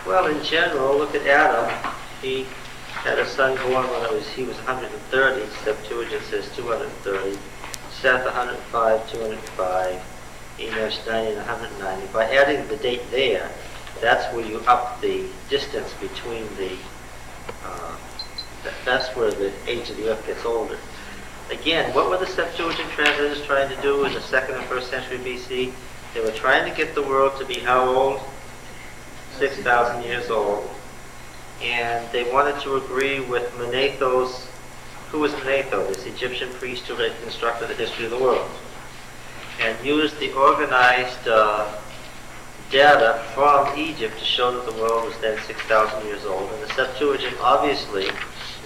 Well, in general, look at Adam. He had a son born when he was 130. Septuagint says 230. Seth 105, 205. Enoch 90 and 190. By adding the date there, that's where you up the distance between the, that's where the age of the earth gets older. Again, what were the Septuagint translators trying to do in the 2nd and 1st century BC? They were trying to get the world to be how old? 6,000 years old. And they wanted to agree with Manetho's, who was Manetho, this Egyptian priest who had constructed the history of the world, and used the organized data from Egypt to show that the world was then 6,000 years old. And the Septuagint, obviously,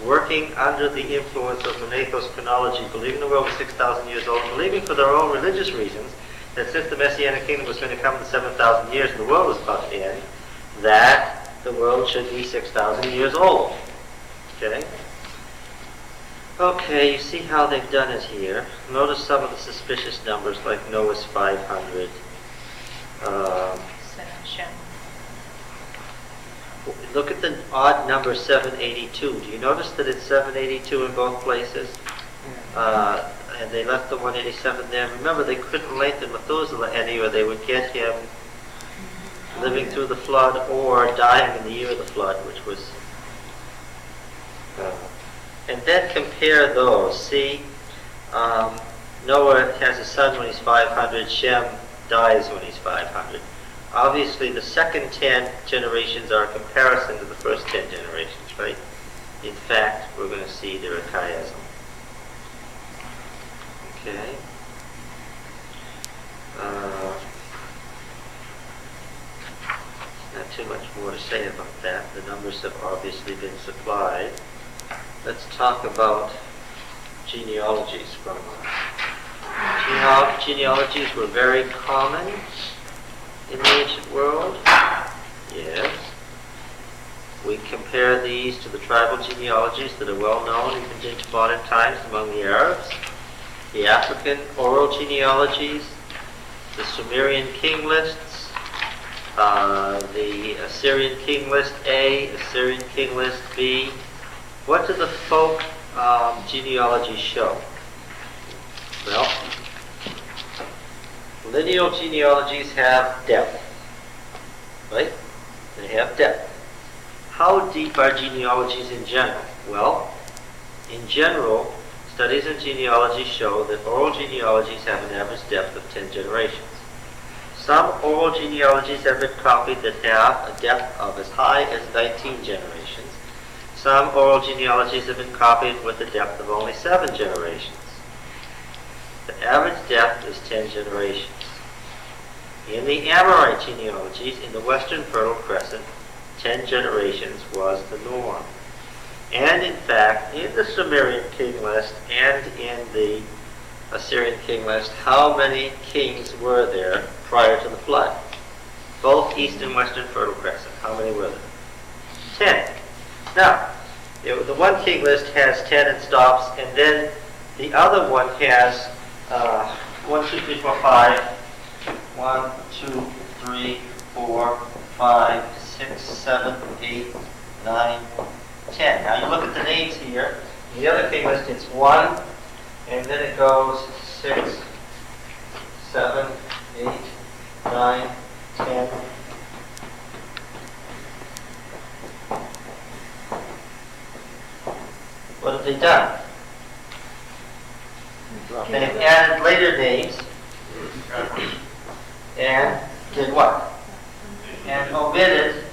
working under the influence of Manetho's chronology, believing the world was 6,000 years old, believing for their own religious reasons that since the Messianic kingdom was going to come in 7,000 years and the world was about to end, that the world should be 6,000 years old. Okay? Okay, you see how they've done it here. Notice some of the suspicious numbers, like Noah's 500. Look at the odd number 782. Do you notice that it's 782 in both places? And they left the 187 there. Remember, they couldn't lengthen Methuselah any, or they would get him living through the flood or dying in the year of the flood, which was... and then compare those. See, Noah has a son when he's 500. Shem dies when he's 500. Obviously, the second 10 generations are a comparison to the first 10 generations, right? In fact, we're going to see they're a chiasm. Okay. Not too much more to say about that. The numbers have obviously been supplied. Let's talk about genealogies from genealogies were very common in the ancient world. Yes. We compare these to the tribal genealogies that are well known even into modern times among the Arabs. The African oral genealogies, the Sumerian King Lists, the Assyrian King List A, Assyrian King List B. What do the folk genealogies show? Well, lineal genealogies have depth, right? They have depth. How deep are genealogies in general? Well, in general, studies in genealogy show that oral genealogies have an average depth of 10 generations. Some oral genealogies have been copied that have a depth of as high as 19 generations. Some oral genealogies have been copied with a depth of only 7 generations. The average depth is 10 generations. In the Amorite genealogies in the Western Fertile Crescent, 10 generations was the norm. And in fact, in the Sumerian King List and in the Assyrian King List, how many kings were there prior to the flood? Both East and Western Fertile Crescent. How many were there? 10. Now, the one King List has 10 and stops, and then the other one has 1, 2, 3, 4, 5. 1, 2, 3, 4, 5, 6, 7, 8, 9, 10. Now you look at the names here. In the other King List, it's 1, and then it goes 6, 7, 8, 9, 10. What have they done? They've added later names and did what? And omitted,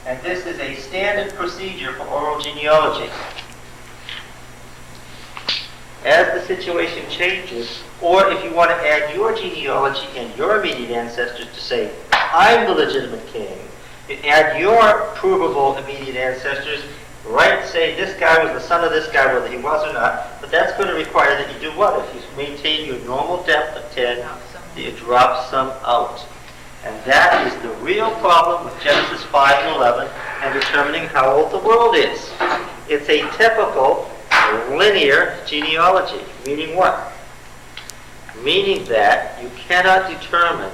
and this is a standard procedure for oral genealogy. As the situation changes, or if you want to add your genealogy and your immediate ancestors to say, I'm the legitimate king, you add your provable immediate ancestors, right, say this guy was the son of this guy, whether he was or not, but that's going to require that you do what? If you maintain your normal depth of 10, you drop some out. And that is the real problem with Genesis 5 and 11 and determining how old the world is. It's a typical linear genealogy. Meaning what? Meaning that you cannot determine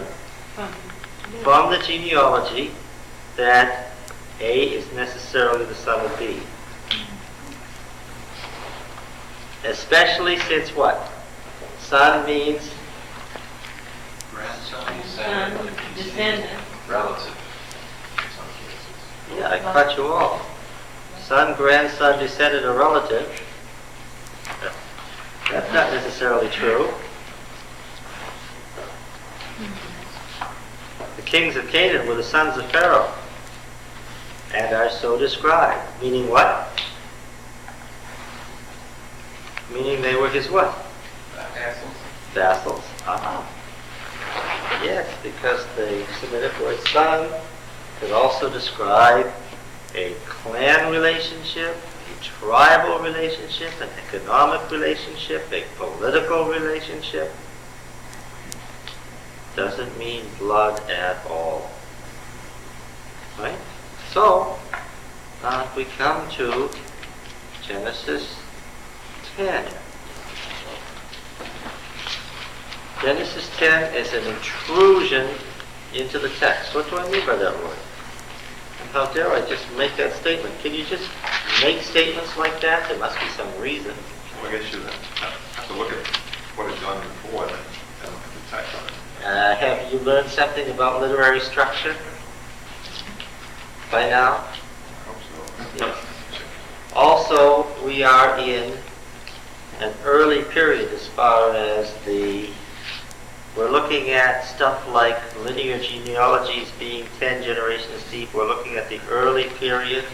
from the genealogy that A is necessarily the son of B. Especially since what? Son means Grandson, descendant, relative. yeah, I cut you off. Son, grandson, descendant, or relative. That's not necessarily true. The kings of Canaan were the sons of Pharaoh and are so described. Meaning what? Meaning they were his what? Vassals. Vassals. Yes, because the Semitic word son could also describe a clan relationship, a tribal relationship, an economic relationship, a political relationship. Doesn't mean blood at all. Right? So, we come to Genesis 10. Genesis 10 is an intrusion into the text. What do I mean by that word? And how dare I just make that statement? Can you just make statements like that? There must be some reason. Well, I guess you have to look at what it's done before and look at the text on it. Have you learned something about literary structure by now? I hope so. Yes. Also, we are in an early period as far as we're looking at stuff like linear genealogies being 10 generations deep. We're looking at the early period.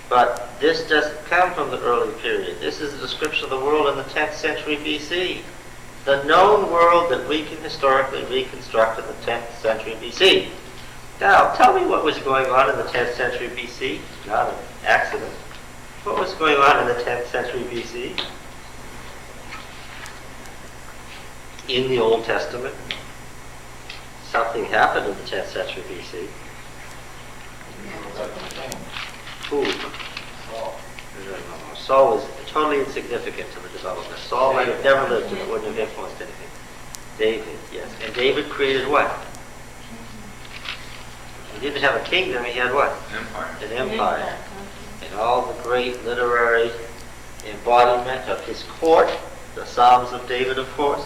But this doesn't come from the early period. This is a description of the world in the 10th century BC. The known world that we can historically reconstruct in the 10th century BC. Now, tell me what was going on in the 10th century BC. Not an accident. What was going on in the 10th century BC? In the Old Testament. Something happened in the 10th century BC. Who? Saul. No. Saul was totally insignificant to the development. Saul might have never lived and it wouldn't have influenced anything. David, yes. And David created what? He didn't have a kingdom, he had what? An empire. An empire. And all the great literary embodiment of his court, the Psalms of David, of course.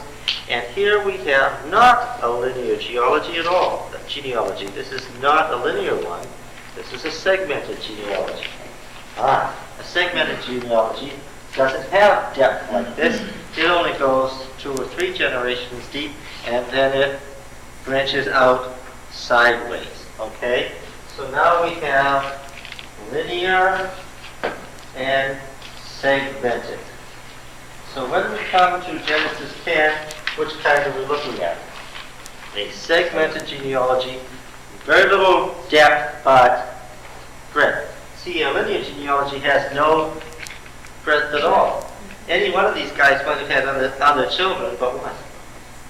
And here we have not a linear genealogy at all. Genealogy. This is not a linear one. This is a segmented genealogy. A segmented genealogy doesn't have depth like this. It only goes 2 or 3 generations deep, and then it branches out sideways. Okay? So now we have linear and segmented. So when we come to Genesis 10, which kind are we looking at? A segmented genealogy, very little depth, but breadth. See, a linear genealogy has no breadth at all. Any one of these guys might have had other children, but one.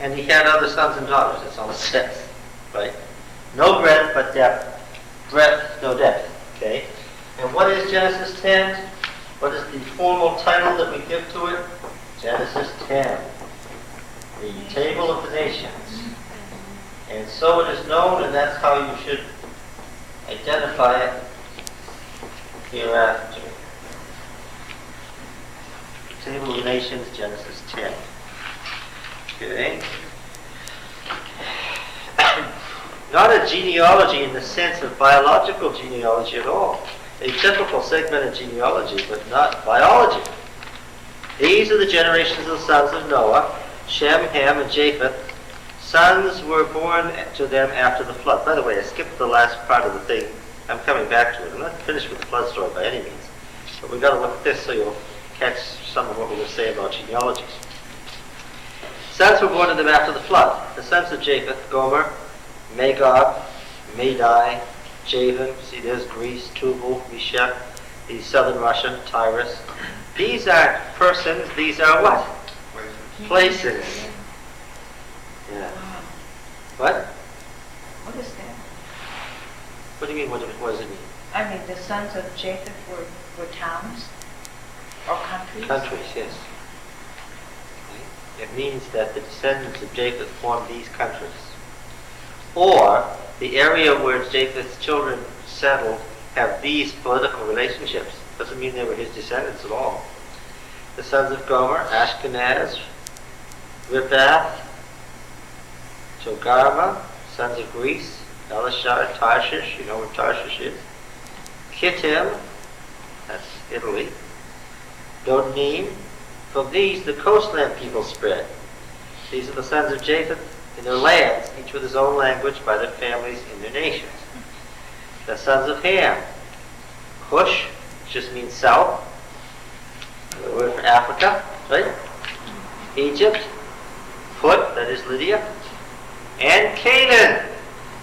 And he had other sons and daughters, that's all it says. Right? No breadth, but depth. Breadth, no depth. Okay? And what is Genesis 10? What is the formal title that we give to it? Genesis 10. The Table of the Nations. And so it is known, and that's how you should identify it hereafter. The Table of the Nations, Genesis 10. Okay. Not a genealogy in the sense of biological genealogy at all. A typical segmented genealogy, but not biology. These are the generations of the sons of Noah, Shem, Ham, and Japheth. Sons were born to them after the flood. By the way, I skipped the last part of the thing. I'm coming back to it. I'm not finished with the flood story by any means. But we've got to look at this so you'll catch some of what we're going to say about genealogies. Sons were born to them after the flood. The sons of Japheth, Gomer, Magog, Madai, Javan. See, there's Greece, Tubal, Meshech. These southern Russia, Tyrus. These aren't persons. These are what? Places. Yeah. What? What is that? What do you mean? What does it mean? I mean, the sons of Japheth were towns or countries? Countries, yes. Okay. It means that the descendants of Japheth formed these countries. Or the area where Japheth's children settled have these political relationships. Doesn't mean they were his descendants at all. The sons of Gomer, Ashkenaz, Riphath, Togarmah, sons of Greece, Elishah, Tarshish, you know where Tarshish is. Kittim, that's Italy. Dodanim. From these, the coastland people spread. These are the sons of Japheth in their lands, each with his own language, by their families in their nations. The sons of Ham, Cush, which just means south, the word for Africa, right? Egypt, Put, that is Lydia, and Canaan.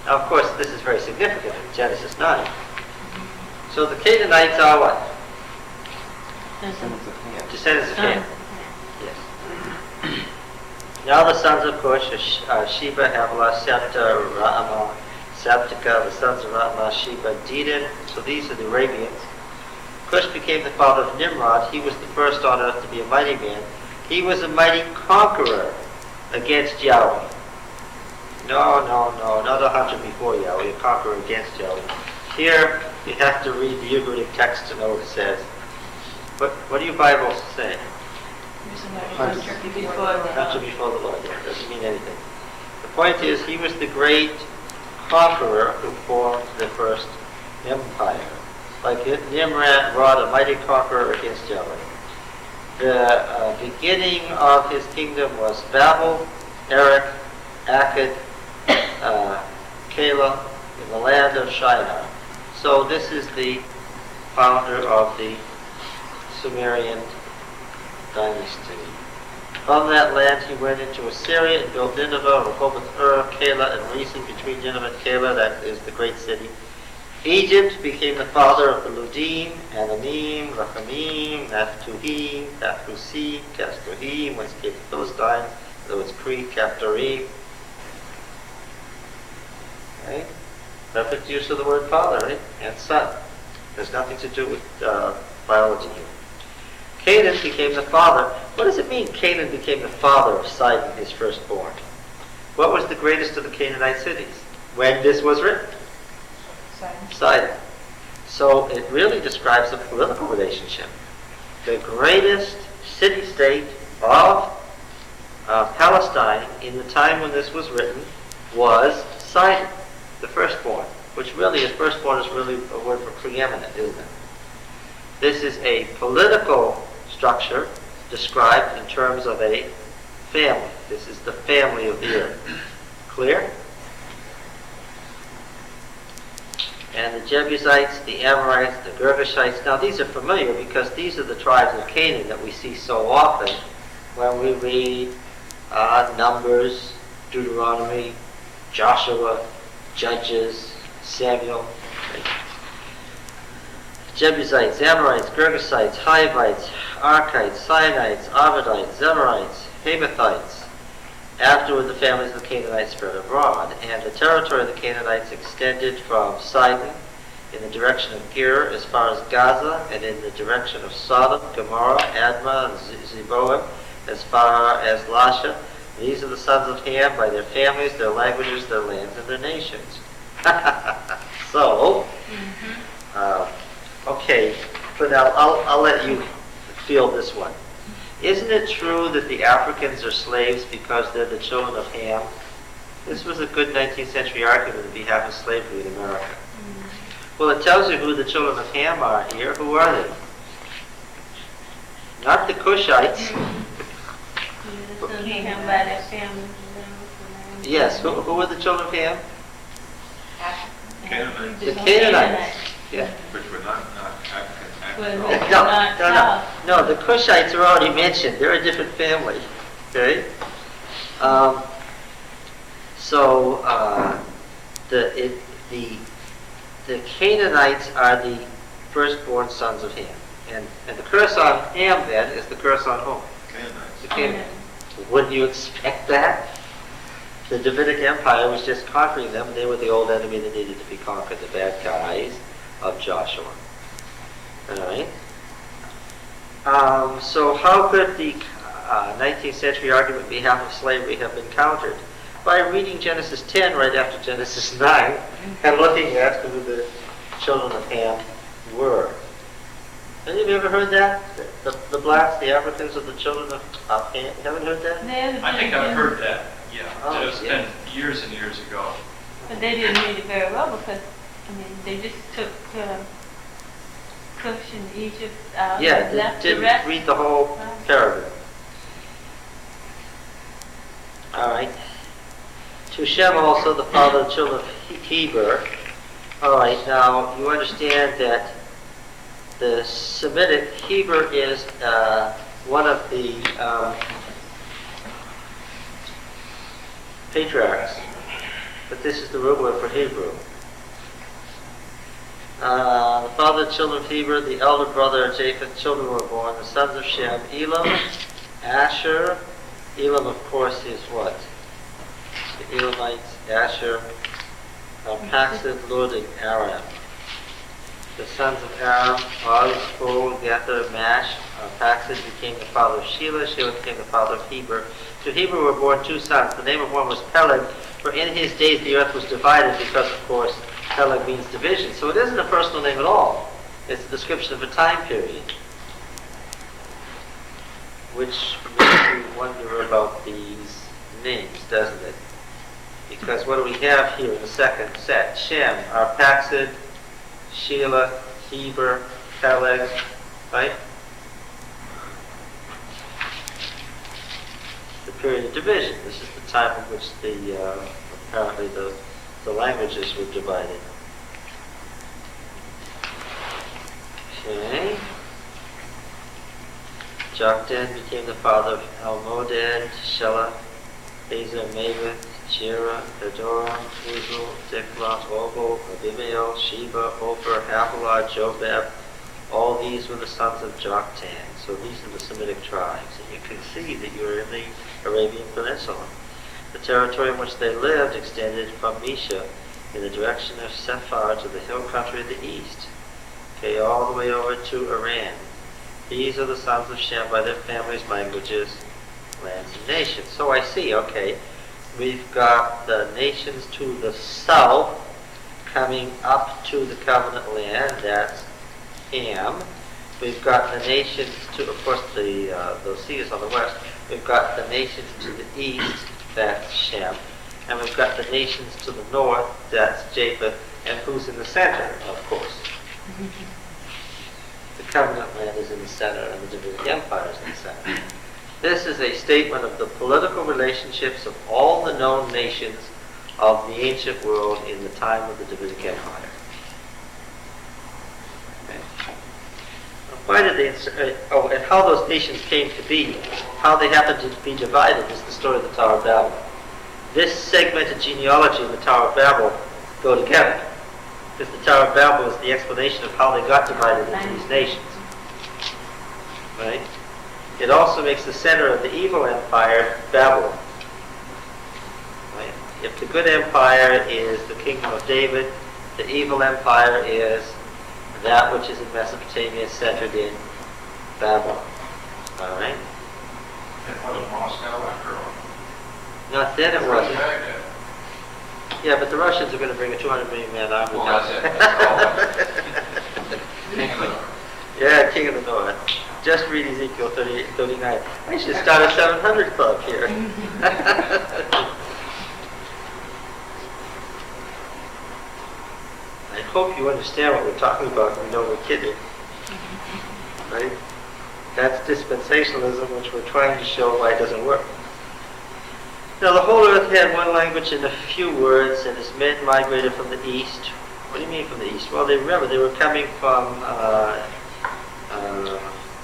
Now, of course, this is very significant in Genesis 9. So the Canaanites are what? Descendants of Ham. Yes. Now the sons of Cush are Sheba, Havilah, Septa, Raamah, Saptica, the sons of Raamah, Sheba, Dedan. So these are the Arabians. Cush became the father of Nimrod. He was the first on earth to be a mighty man. He was a mighty conqueror against Yahweh. No, not a hunter before Yahweh, a conqueror against Yahweh. Here, you have to read the Ugaritic text to know what it says. What do your Bibles say? Hunter before the Lord. Yeah, doesn't mean anything. The point is, he was the great conqueror who formed the first empire. Like Nimrod, a mighty conqueror against Yahweh. The beginning of his kingdom was Babel, Erech, Akkad, Calah, in the land of Shinar. So this is the founder of the Sumerian dynasty. From that land he went into Assyria and built Nineveh, Rehoboth, Calah, and Resen between Nineveh and Calah, that is the great city. Egypt became the father of the Ludim, Anamim, Rachamim, Naphtuhim, Pathrusim, Castohim, whence came the Philistines, though it's Crete, Captorim. Right? Perfect use of the word father, right? And son. There's nothing to do with biology here. Canaan became the father. What does it mean, Canaan became the father of Sidon, his firstborn? What was the greatest of the Canaanite cities when this was written? Sidon. So it really describes a political relationship. The greatest city-state of Palestine in the time when this was written was Sidon, the firstborn, which really is, firstborn is really a word for preeminent, isn't it? This is a political structure described in terms of a family. This is the family of the earth. Clear? And the Jebusites, the Amorites, the Girgashites. Now these are familiar because these are the tribes of Canaan that we see so often when we read Numbers, Deuteronomy, Joshua, Judges, Samuel. Right? Jebusites, Amorites, Girgashites, Hivites, Archites, Sinaites, Arvadites, Zemarites, Hamathites. Afterward, the families of the Canaanites spread abroad, and the territory of the Canaanites extended from Sidon in the direction of Ger as far as Gaza, and in the direction of Sodom, Gomorrah, Admah, and Zeboim as far as Lasha. These are the sons of Ham by their families, their languages, their lands, and their nations. So, okay, but now I'll let you field this one. Isn't it true that the Africans are slaves because they're the children of Ham? This was a good 19th century argument on behalf of slavery in America. Well, it tells you who the children of Ham are here. Who are they? Not the Cushites. Yes, who are the children of Ham? Canaanites. The Canaanites. Yeah. Which were not African. No, the Cushites are already mentioned. They're a different family. Okay? The Canaanites are the firstborn sons of Ham. And the curse on Ham then is the curse on whom? Canaanites. The Canaanites. Wouldn't you expect that? The Davidic Empire was just conquering them. They were the old enemy that needed to be conquered, the bad guys of Joshua. Alright. So how could the 19th century argument on behalf of slavery have been countered? By reading Genesis 10 right after Genesis 9 and looking at who the children of Ham were. Any of you ever heard that? The blacks, the Africans are the children of Ham? You haven't heard that? I think I've heard that, yeah. Oh, It's been years and years ago. But they didn't read it very well because, I mean, they just took Cush and Egypt out Yeah, and they left the didn't rest. read the whole paragraph. All right. To Shem also, the father of the children of Heber. All right, now you understand that the Semitic Heber is one of the patriarchs, but this is the root word for Hebrew. The father of the children of Heber, the elder brother of Japheth, children were born, the sons of Shem, Elam, Asher. Elam, of course, is what? The Elamites, Asher, Paxad, Lud, and Aram. The sons of Aram, Uz, Hul, Gether, Mash. Paxad became the father of Shelah. Shelah became the father of Heber. To Heber were born two sons. The name of one was Peleg, for in his days the earth was divided because, of course, Peleg means division. So it isn't a personal name at all. It's a description of a time period, which makes you wonder about these names, doesn't it? Because what do we have here in the second set? Shem, Arphaxad, Shelah, Heber, Peleg, right? The period of division. This is the time in which apparently the languages were divided. Okay. Joktan became the father of Almodad, Shelah, Hazer, Mavith, Jerah, Adoram, Uzal, Diklah, Obal, Abimael, Sheba, Ophir, Havilah, Jobab. All these were the sons of Joktan. So these are the Semitic tribes. And you can see that you're in the Arabian Peninsula. The territory in which they lived extended from Mesha in the direction of Sephar to the hill country of the east. Okay, all the way over to Iran. These are the sons of Shem by their families, languages, lands, and nations. So I see, okay, we've got the nations to the south coming up to the covenant land, that's Ham. We've got the nations to, of course, the sea is on the west. We've got the nations to the east, that's Shem. And we've got the nations to the north, that's Japheth. And who's in the center, of course? The covenant land is in the center, and the Davidic Empire is in the center. This is a statement of the political relationships of all the known nations of the ancient world in the time of the Davidic Empire. Okay. Why did they, and how those nations came to be, how they happened to be divided is the story of the Tower of Babel. This segmented genealogy and the Tower of Babel go together, because the Tower of Babel is the explanation of how they got divided into these nations. Right? It also makes the center of the evil empire Babylon. Right? If the good empire is the kingdom of David, the evil empire is that which is in Mesopotamia centered in Babylon. All right? It wasn't Moscow after all. Not then it wasn't. Baghdad. Yeah, but the Russians are going to bring a 200 million man army Well, down that's there. it. King of the North. Yeah, King of the North. Just read Ezekiel 38 and 39. I should start a 700 club here. I hope you understand what we're talking about and we know we're kidding. Right? That's dispensationalism, which we're trying to show why it doesn't work. Now, the whole earth had one language and a few words, and as men migrated from the east. What do you mean from the east? Well, they were coming from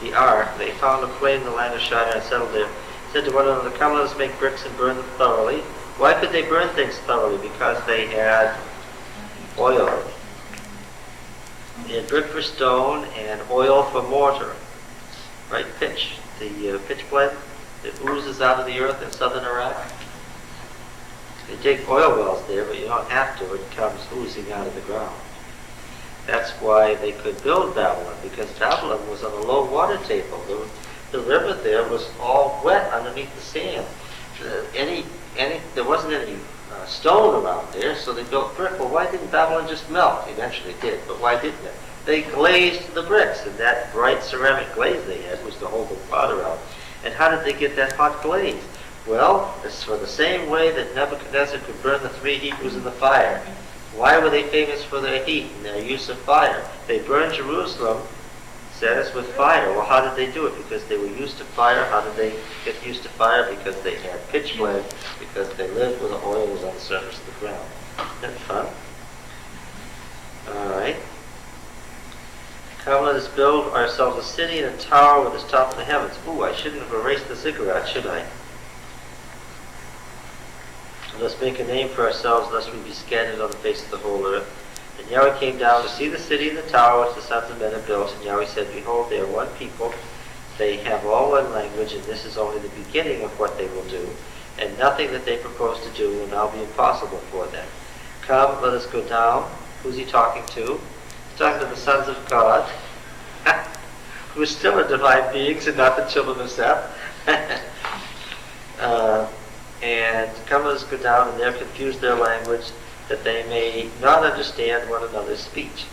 the ark. They found a plain in the land of Shinar and settled there. Said to one another, "Come, let us make bricks and burn them thoroughly." Why could they burn things thoroughly? Because they had oil. They had brick for stone and oil for mortar. Right? Pitch. The pitch blende that oozes out of the earth in southern Iraq. They dig oil wells there, but you don't have to. It comes oozing out of the ground. That's why they could build Babylon, because Babylon was on a low water table. The river there was all wet underneath the sand. There wasn't any stone around there, so they built brick. Well, why didn't Babylon just melt? Eventually it did, but why didn't it? They glazed the bricks, and that bright ceramic glaze they had was to hold the pot around. And how did they get that hot glaze? Well, it's for the same way that Nebuchadnezzar could burn the 3 Hebrews in the fire. Why were they famous for their heat and their use of fire? They burned Jerusalem, says, with fire. Well, how did they do it? Because they were used to fire. How did they get used to fire? Because they had pitch blende, because they lived where the oil was on the surface of the ground. Isn't that fun? All right. Come, let us build ourselves a city and a tower with its top in the heavens. Ooh, I shouldn't have erased the ziggurat, should I? Let us make a name for ourselves, lest we be scattered on the face of the whole earth. And Yahweh came down to see the city and the tower which the sons of men had built. And Yahweh said, Behold, they are one people. They have all one language, and this is only the beginning of what they will do. And nothing that they propose to do will now be impossible for them. Come, let us go down. Who's he talking to? He's talking to the sons of God, who still are divine beings and not the children of Seth. And come, let us go down, and there confuse their language, that they may not understand one another's speech.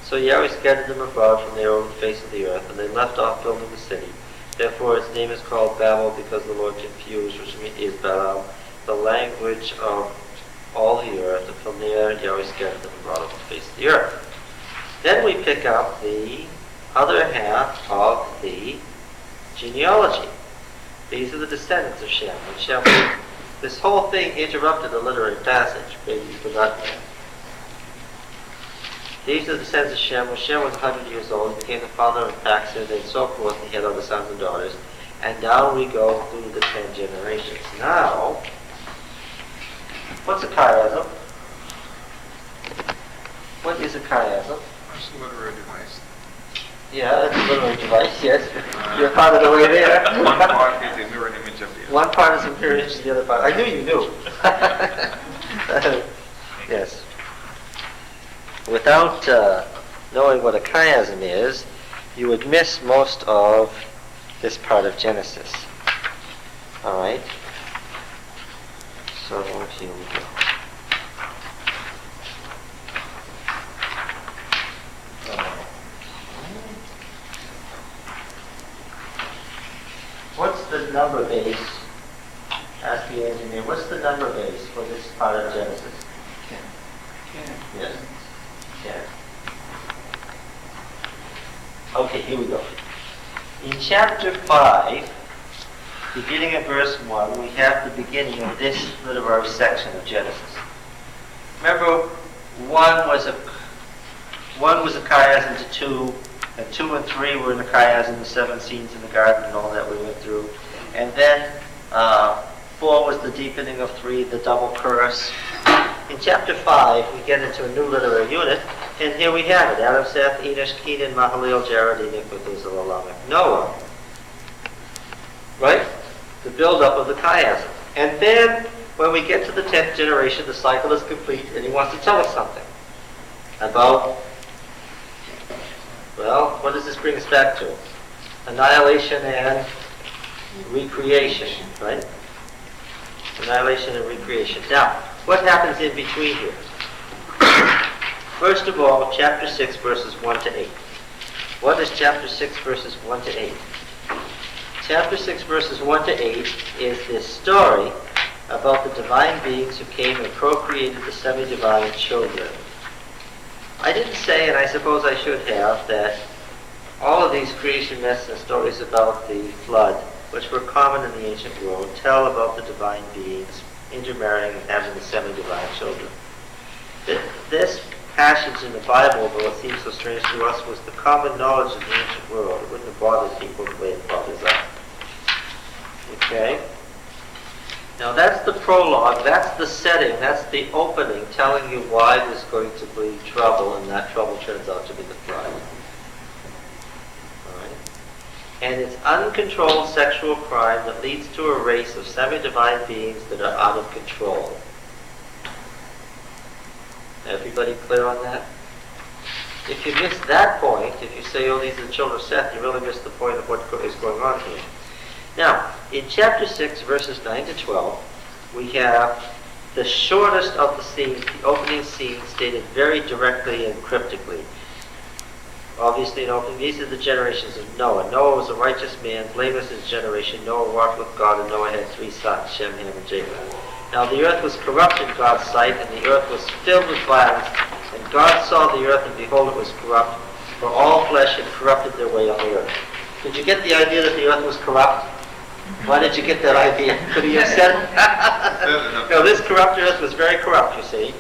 So Yahweh scattered them abroad from there over the face of the earth, and they left off building the city. Therefore its name is called Babel, because the Lord confused, which is Babel, the language of all the earth. And from there Yahweh scattered them abroad over the face of the earth. Then we pick up the other half of the genealogy. These are the descendants of Shem. When Shem, this whole thing interrupted a literary passage. Maybe you've forgotten that. These are the descendants of Shem. When Shem was 100 years old, he became the father of Paxad, and so forth. He had other sons and daughters. And down we go through the 10 generations. Now, what's a chiasm? What is a chiasm? It's a literary device. Yeah, it's a literary device, yes. You're part of the way there. One part is a mirror image of the other. One part is a mirror image of the other part. I knew you knew. Yes. Without knowing what a chiasm is, you would miss most of this part of Genesis. All right? So here we go. What's the number base? Ask the engineer. What's the number base for this part of Genesis? 10. Yes. 10. Okay, here we go. In chapter 5, beginning at verse 1, we have the beginning of this literary section of Genesis. Remember, 1 was a chiasm to 2, and 2 and 3 were in the chiasm, the 7 scenes in the garden and all that we went through. And then 4 was the deepening of 3, the double curse. In chapter 5, we get into a new literary unit, and here we have it. Adam, Seth, Enoch, Kenan, Mahalalel, Jared, Enoch, Methuselah, Lamech, Noah. Right? The build-up of the chiasm. And then, when we get to the 10th generation, the cycle is complete, and he wants to tell us something about, well, what does this bring us back to? Annihilation and recreation, right? Annihilation and recreation. Now, what happens in between here? First of all, chapter 6, verses 1 to 8. What is chapter 6, verses 1 to 8? Chapter 6, verses 1 to 8 is this story about the divine beings who came and procreated the semi-divine children. I didn't say, and I suppose I should have, that all of these creation myths and stories about the flood, which were common in the ancient world, tell about the divine beings intermarrying and having the semi-divine children. This passage in the Bible, though it seems so strange to us, was the common knowledge of the ancient world. It wouldn't have bothered people the way it bothers us. Okay? Now that's the prologue, that's the setting, that's the opening, telling you why there's going to be trouble, and that trouble turns out to be the flood. Alright? And it's uncontrolled sexual crime that leads to a race of semi-divine beings that are out of control. Everybody clear on that? If you miss that point, if you say, oh, these are the children of Seth, you really miss the point of what is going on here. Now, in chapter 6, verses 9 to 12, we have the shortest of the scenes, the opening scene, stated very directly and cryptically. Obviously, in opening, these are the generations of Noah. Noah was a righteous man, blameless in his generation. Noah walked with God, and Noah had 3 sons, Shem, Ham, and Japheth. Now the earth was corrupt in God's sight, and the earth was filled with violence. And God saw the earth, and behold, it was corrupt, for all flesh had corrupted their way on the earth. Did you get the idea that the earth was corrupt? Why did you get that idea? Could he have said? No, this corrupt earth was very corrupt, you see.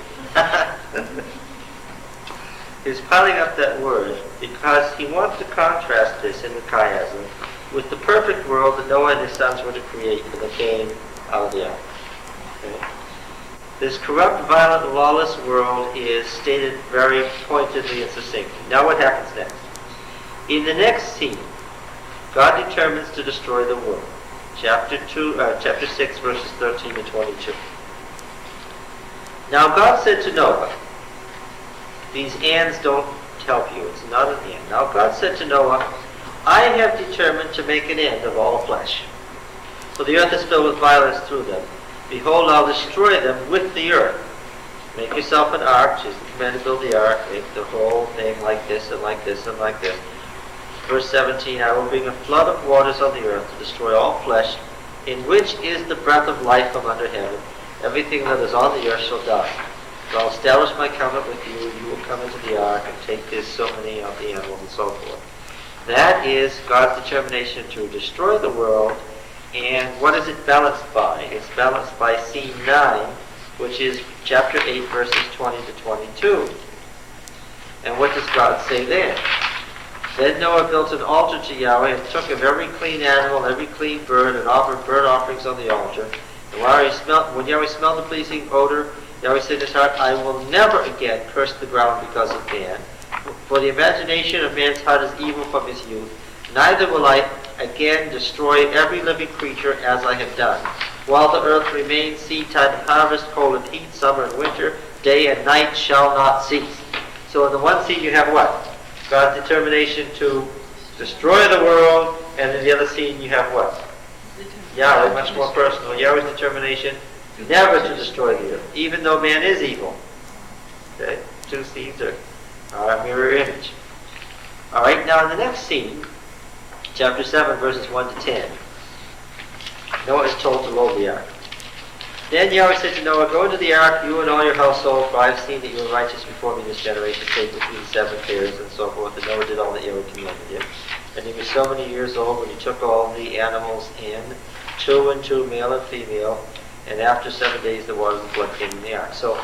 He's piling up that word because he wants to contrast this in the chiasm with the perfect world that Noah and his sons were to create when they came out of the ark. Okay. This corrupt, violent, lawless world is stated very pointedly and succinctly. Now what happens next? In the next scene, God determines to destroy the world. Chapter 6, verses 13 to 22. Now God said to Noah, these ands don't help you, it's not an and. Now God said to Noah, I have determined to make an end of all flesh. So the earth is filled with violence through them. Behold, I'll destroy them with the earth. Make yourself an ark, choose the command to build the ark, make the whole thing like this and like this and like this. Verse 17, I will bring a flood of waters on the earth to destroy all flesh, in which is the breath of life from under heaven. Everything that is on the earth shall die. So I'll establish my covenant with you. You will come into the ark and take this so many of the animals and so forth. That is God's determination to destroy the world. And what is it balanced by? It's balanced by scene 9, which is chapter 8, verses 20 to 22. And what does God say there? Then Noah built an altar to Yahweh and took of every clean animal, every clean bird, and offered burnt offerings on the altar. And when Yahweh smelled the pleasing odor, Yahweh said in his heart, I will never again curse the ground because of man. For the imagination of man's heart is evil from his youth. Neither will I again destroy every living creature as I have done. While the earth remains, seed time and harvest, cold and heat, summer and winter, day and night shall not cease. So in the one scene you have what? God's determination to destroy the world, and in the other scene you have what? Yahweh, much more personal. Yahweh's determination never to destroy the earth, even though man is evil. Okay? 2 scenes are a mirror image. Alright, now in the next scene, chapter 7, verses 1 to 10, Noah is told to load the ark. Then Yahweh said to Noah, go into the ark, you and all your household, for I have seen that you are righteous before me in this generation. Take with you the 7 pairs and so forth. And Noah did all that Yahweh commanded him. And he was so many years old when he took all the animals in, 2 and 2, male and female. And after 7 days the waters of the flood came in the ark. So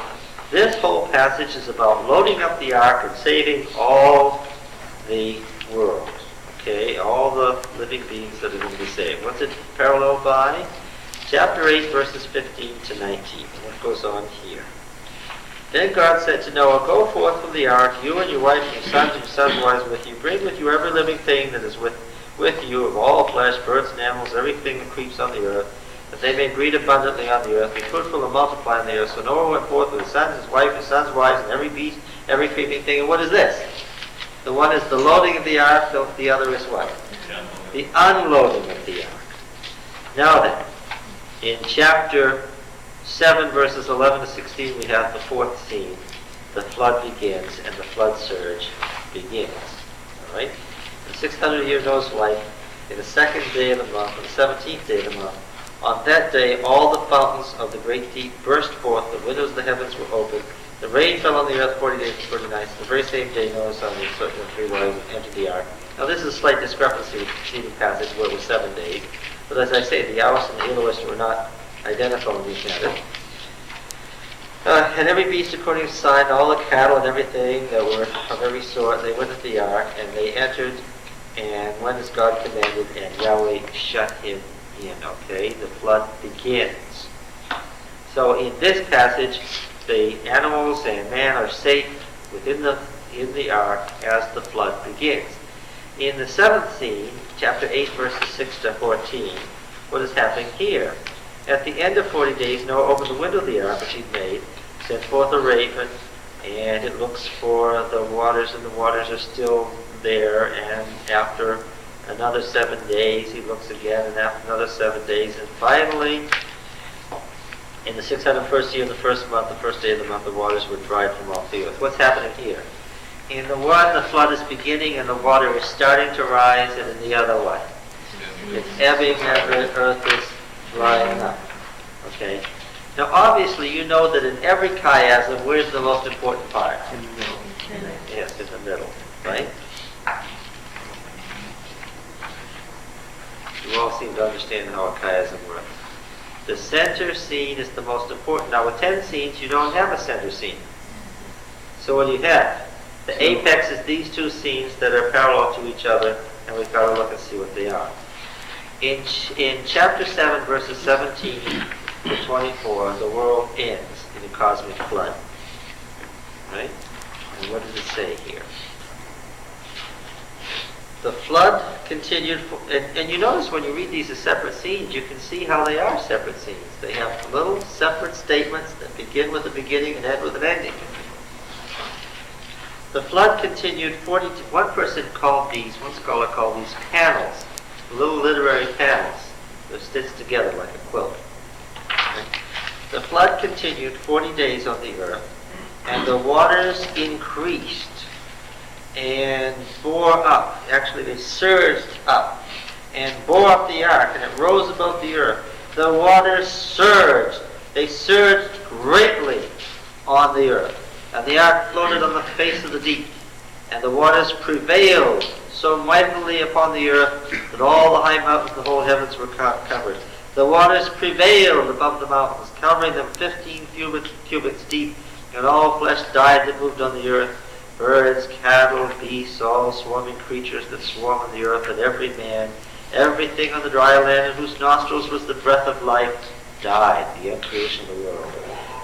this whole passage is about loading up the ark and saving all the world. Okay, all the living beings that are going to be saved. What's it paralleled by? Chapter 8, verses 15 to 19. What goes on here? Then God said to Noah, go forth from the ark, you and your wife and your sons and your sons' wives with you. Bring with you every living thing that is with you, of all flesh, birds and animals, everything that creeps on the earth, that they may breed abundantly on the earth, be fruitful and multiply on the earth. So Noah went forth with his sons, his wife, his sons' wives, and every beast, every creeping thing. And what is this? The one is the loading of the ark, the other is what? The unloading of the ark. Now then, in chapter 7, verses 11 to 16, we have the 4th scene. The flood begins, and the flood surge begins. All right? In 600 years Noah's life, in the 2nd day of the month, on the 17th day of the month, on that day all the fountains of the great deep burst forth, the windows of the heavens were opened, the rain fell on the earth 40 days and 40 nights. The very same day Noah's son and certain 3 wives entered the ark. Now this is a slight discrepancy with the preceding passage where it was 7 days. But as I say, the Yahwist and the Elohist were not identical in these matters. And every beast according to sign, all the cattle and everything that were of every sort, they went into the ark, and they entered, and went as God commanded, and Yahweh shut him in. Okay, the flood begins. So in this passage, the animals and man are safe within the ark as the flood begins. In the 7th scene, chapter 8, verses 6 to 14, what is happening here? At the end of 40 days, Noah opened the window of the ark which he'd made, sent forth a raven, and it looks for the waters, and the waters are still there. And after another 7 days, he looks again, and after another 7 days, and finally, In the 601st year, the first month, the first day of the month, the waters were dried from off the earth. What's happening here? In the one, the flood is beginning and the water is starting to rise, and in the other one, it's ebbing and the earth is drying up. Okay? Now obviously you know that in every chiasm, where's the most important part? In the middle. Yes, in the middle, right? You all seem to understand how a chiasm works. The center scene is the most important. Now with 10 scenes, you don't have a center scene. So what do you have? The apex is these two scenes that are parallel to each other, and we've got to look and see what they are. In chapter 7, verses 17 to 24, the world ends in a cosmic flood. Right? And what does it say here? The flood continued, and you notice when you read these as separate scenes, you can see how they are separate scenes. They have little separate statements that begin with a beginning and end with an ending. The flood continued 40, one person called these, one scholar called these panels, little literary panels that stitched together like a quilt. Okay? The flood continued 40 days on the earth, and the waters increased and bore up. Actually, they surged up and bore up the ark, and it rose above the earth. The waters surged. They surged greatly on the earth. And the ark floated on the face of the deep. And the waters prevailed so mightily upon the earth that all the high mountains of the whole heavens were covered. The waters prevailed above the mountains, covering them 15 cubits deep, and all flesh died that moved on the earth. Birds, cattle, beasts, all swarming creatures that swarm on the earth, and every man, everything on the dry land in whose nostrils was the breath of life, died, the uncreation of the world.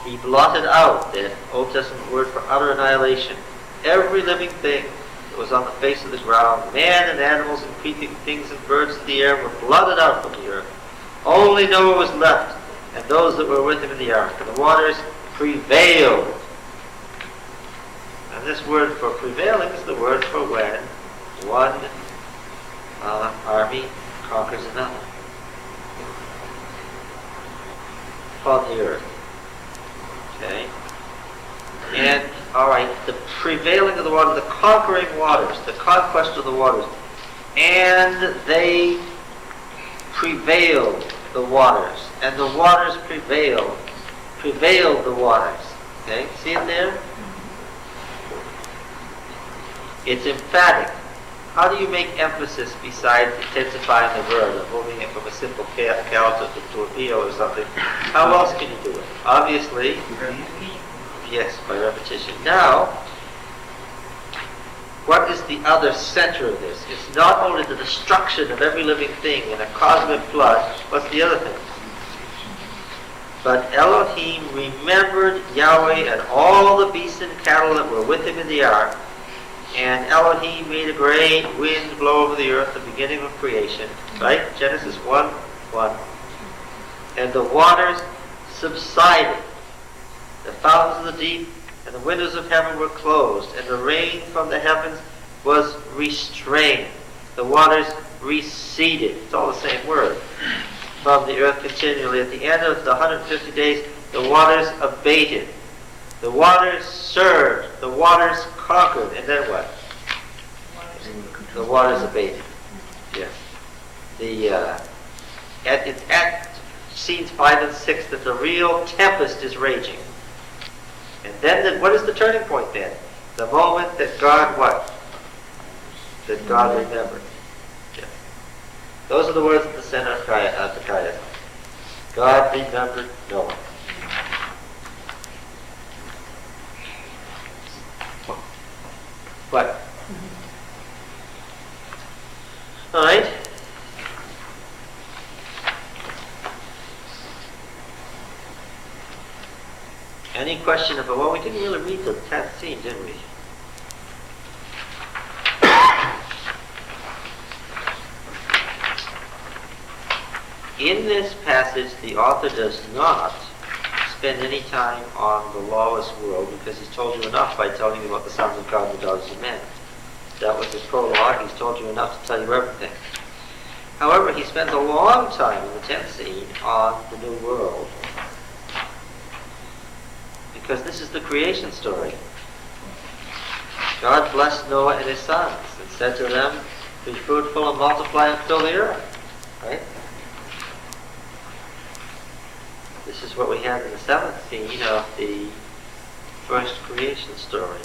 He blotted out, the Old Testament word for utter annihilation, every living thing that was on the face of the ground. Man and animals and creeping things and birds of the air were blotted out from the earth. Only Noah was left, and those that were with him in the ark. And the waters prevailed. And this word for prevailing is the word for when one army conquers another upon the earth. Okay? And, alright, the prevailing of the water, the conquering waters, the conquest of the waters. And they prevailed the waters. And the waters prevailed the waters. Okay? See it there? It's emphatic. How do you make emphasis besides intensifying the verb and moving it from a simple cal to a PO or something? How else can you do it? Obviously, yes, by repetition. Now, what is the other center of this? It's not only the destruction of every living thing in a cosmic flood. What's the other thing? But Elohim remembered Yahweh and all the beasts and cattle that were with him in the ark. And Elohim made a great wind blow over the earth, the beginning of creation. Right? Genesis 1:1. And the waters subsided. The fountains of the deep and the windows of heaven were closed, and the rain from the heavens was restrained. The waters receded. It's all the same word. From the earth continually. At the end of the 150 days, the waters abated. The waters surged. The waters conquered. And then what? The waters abated. Yes. It's at scenes 5 and 6 that the real tempest is raging. And then what is the turning point then? The moment that God what? That God remembered. Yes. Those are the words at the center of the chiasm. God remembered Noah. What? All right. Any question about, well, we didn't really read the 10th scene, did we? In this passage, the author does not spend any time on the lawless world because he's told you enough by telling you about the sons of God and the daughters of men. That was his prologue. He's told you enough to tell you everything. However, he spends a long time in the 10th scene on the new world. Because this is the creation story. God blessed Noah and his sons and said to them, be fruitful and multiply and fill the earth. Right? This is what we have in the seventh scene of the first creation story.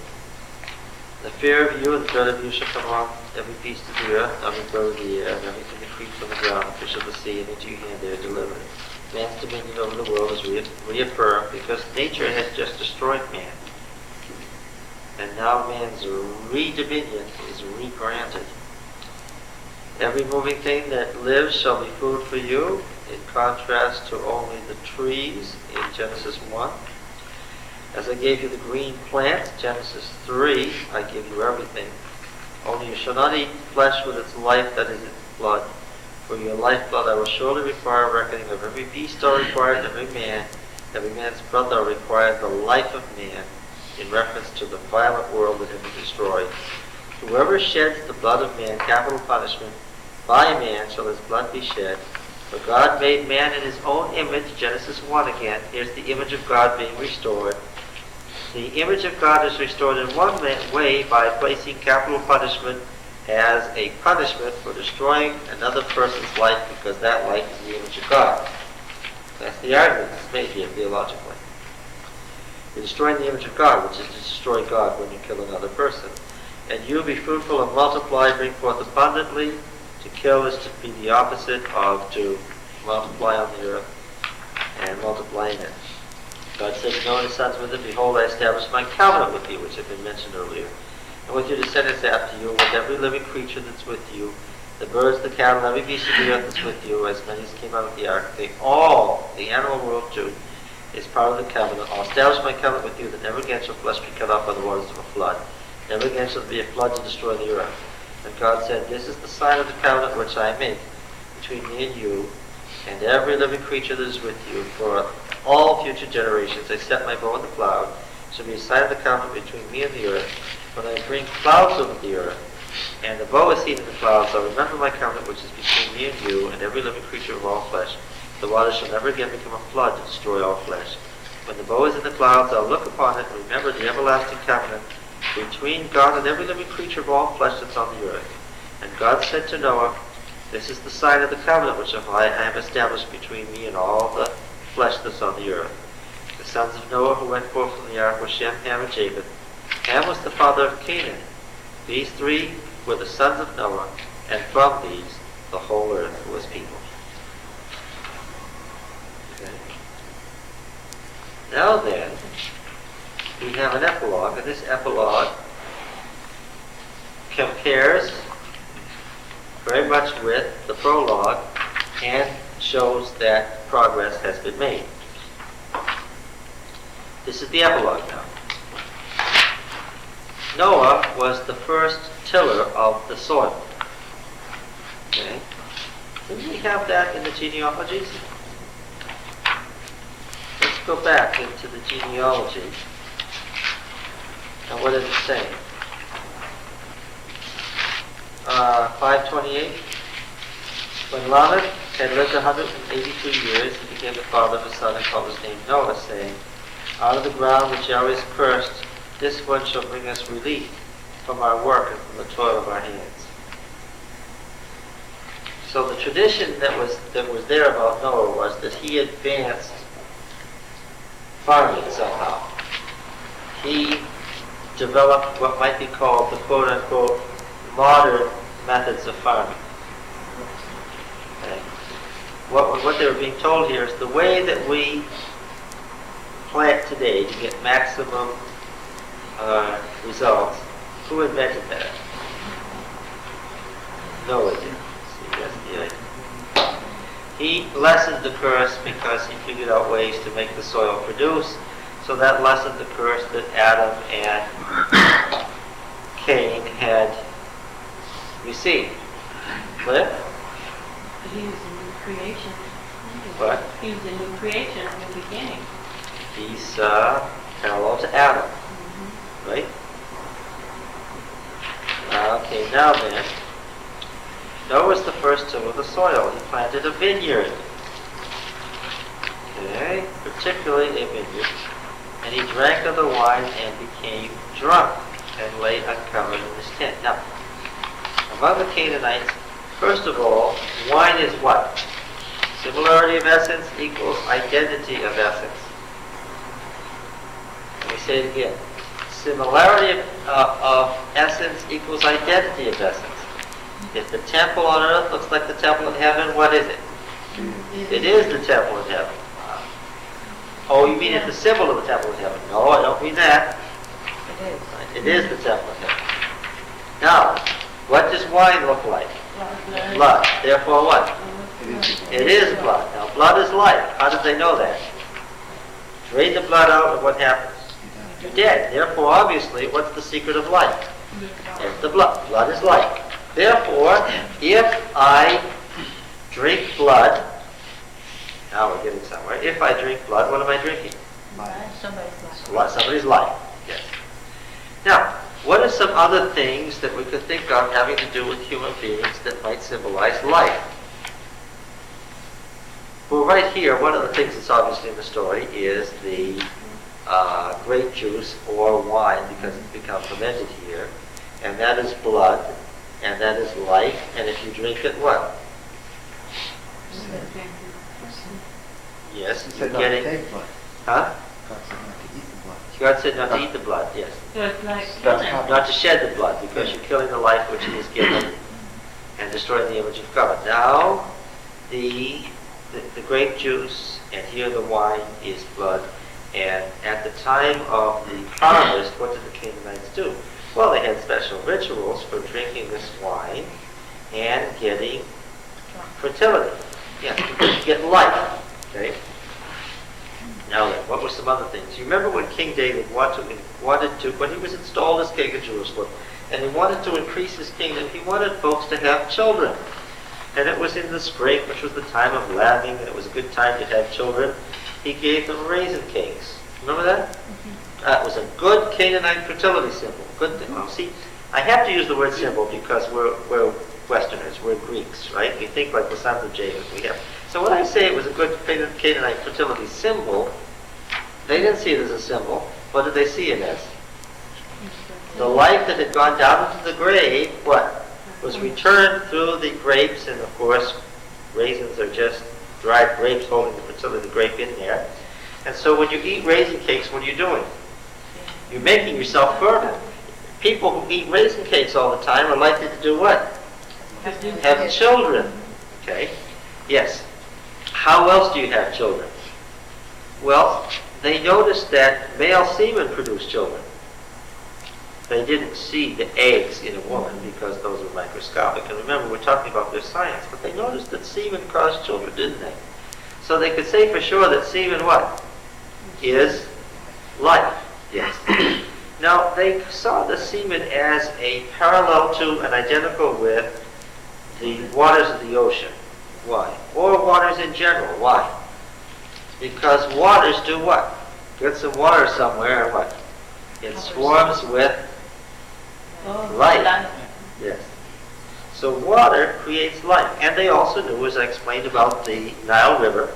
The fear of you and the dread of you shall come on every beast of the earth, every bird of the air, and everything that creeps on the ground, and fish of the sea, and into your hand they are delivered. Man's dominion over the world is reaffirmed because nature has just destroyed man. And now man's re-dominion is re-granted. Every moving thing that lives shall be food for you, in contrast to only the trees in Genesis 1. As I gave you the green plants, Genesis 3, I give you everything. Only you shall not eat flesh with its life, that is its blood. For your lifeblood I will surely require a reckoning of every beast I required, every man's brother I required the life of man, in reference to the violent world that had been destroyed. Whoever sheds the blood of man, capital punishment, by man shall his blood be shed. For God made man in his own image, Genesis 1 again. Here's the image of God being restored. The image of God is restored in one way by placing capital punishment as a punishment for destroying another person's life, because that life is the image of God. That's the argument that's made here theologically. You're destroying the image of God, which is to destroy God when you kill another person. And you be fruitful and multiply, bring forth abundantly. To kill is to be the opposite of to multiply on the earth and multiply in it. God said to Noah and his sons with him, behold, I establish my covenant with you, which had been mentioned earlier, and with your descendants after you, and with every living creature that's with you, the birds, the cattle, every beast of the earth that's with you, as many as came out of the ark. They all, the animal world too, is part of the covenant. I'll establish my covenant with you, that never again shall flesh be cut off by the waters of a flood. Never again shall there be a flood to destroy the earth. And God said, this is the sign of the covenant which I make between me and you, and every living creature that is with you, for all future generations. I set my bow in the cloud. It shall be a sign of the covenant between me and the earth. When I bring clouds over the earth, and the bow is seen in the clouds, I'll remember my covenant which is between me and you, and every living creature of all flesh. The waters shall never again become a flood to destroy all flesh. When the bow is in the clouds, I'll look upon it and remember the everlasting covenant between God and every living creature of all flesh that's on the earth. And God said to Noah, this is the sign of the covenant which I have established between me and all the flesh that's on the earth. The sons of Noah who went forth from the ark were Shem, Ham, and Japheth. Ham was the father of Canaan. These three were the sons of Noah, and from these the whole earth was peopled. Okay. Now then, we have an epilogue, and this epilogue compares very much with the prologue and shows that progress has been made. This is the epilogue now. Noah was the first tiller of the soil. Okay? Didn't we have that in the genealogies? Let's go back into the genealogy. And what does it say? 528. When Lamech had lived 182 years, he became the father of a son and called his name Noah, saying, out of the ground which Yahweh has cursed, this one shall bring us relief from our work and from the toil of our hands. So the tradition that was there about Noah was that he advanced farming somehow. He developed what might be called the quote-unquote modern methods of farming. Okay. What they were being told here is the way that we plant today to get maximum results. Who invented that? Noah did. See, that's the idea. He lessened the curse because he figured out ways to make the soil produce. So that lessened the curse that Adam and Cain had received. Cliff? But he was a new creation. What? He was a new creation, a new beginning. He's parallel to Adam. Right? Okay, now then, Noah was the first tiller of the soil. He planted a vineyard. Okay, particularly a vineyard. And he drank of the wine and became drunk, and lay uncovered in his tent. Now, among the Canaanites, first of all, wine is what? Similarity of essence equals identity of essence. Let me say it again. Similarity of essence equals identity of essence. If the temple on earth looks like the temple in heaven, what is it? It is the temple in heaven. Oh, you mean it's the symbol of the temple in heaven? No, I don't mean that. It is the temple in heaven. Now, what does wine look like? Blood. Therefore what? It is blood. Now, blood is life. How did they know that? Drain the blood out and what happens? You're dead. Therefore, obviously, what's the secret of life? It's the blood. Blood is life. Therefore, if I drink blood, now we're getting somewhere. If I drink blood, what am I drinking? Somebody's life. Yes. Now, what are some other things that we could think of having to do with human beings that might symbolize life? Well, right here, one of the things that's obviously in the story is the grape juice or wine, because it's become fermented here, and that is blood, and that is life, and if you drink it, what? Yes, you're getting... Huh? God said not to eat the blood, yes. So it's like Not to shed the blood, because you're killing the life which he has given and destroying the image of God. Now, the grape juice, and here the wine is blood. And at the time of the harvest, what did the Canaanites do? Well, they had special rituals for drinking this wine and getting fertility. Yes, because you get life. Okay? Now then, what were some other things? You remember when King David wanted to, when he was installed as king of Jerusalem, and he wanted to increase his kingdom, he wanted folks to have children. And it was in the spring, which was the time of lambing, and it was a good time to have children. He gave them raisin cakes. Remember that? That was a good Canaanite fertility symbol. Good thing. Well, see, I have to use the word symbol because we're Westerners, we're Greeks, right? We think like the sons of Jacob. So when I say it was a good Canaanite fertility symbol, they didn't see it as a symbol. What did they see it as? The life that had gone down into the grave, what? Was returned through the grapes, and of course, raisins are just dried grapes holding the fertility of the grape in there. And so when you eat raisin cakes, what are you doing? You're making yourself fertile. People who eat raisin cakes all the time are likely to do what? Have children. Okay? Yes. How else do you have children? Well, they noticed that male semen produced children. They didn't see the eggs in a woman because those were microscopic. And remember, we're talking about their science. But they noticed that semen caused children, didn't they? So they could say for sure that semen what? Is life. Yes. Now, they saw the semen as a parallel to and identical with the waters of the ocean. Why? Or waters in general. Why? Because waters do what? Get some water somewhere and what? It swarms with life. Yes. So water creates life. And they also knew, as I explained about the Nile River,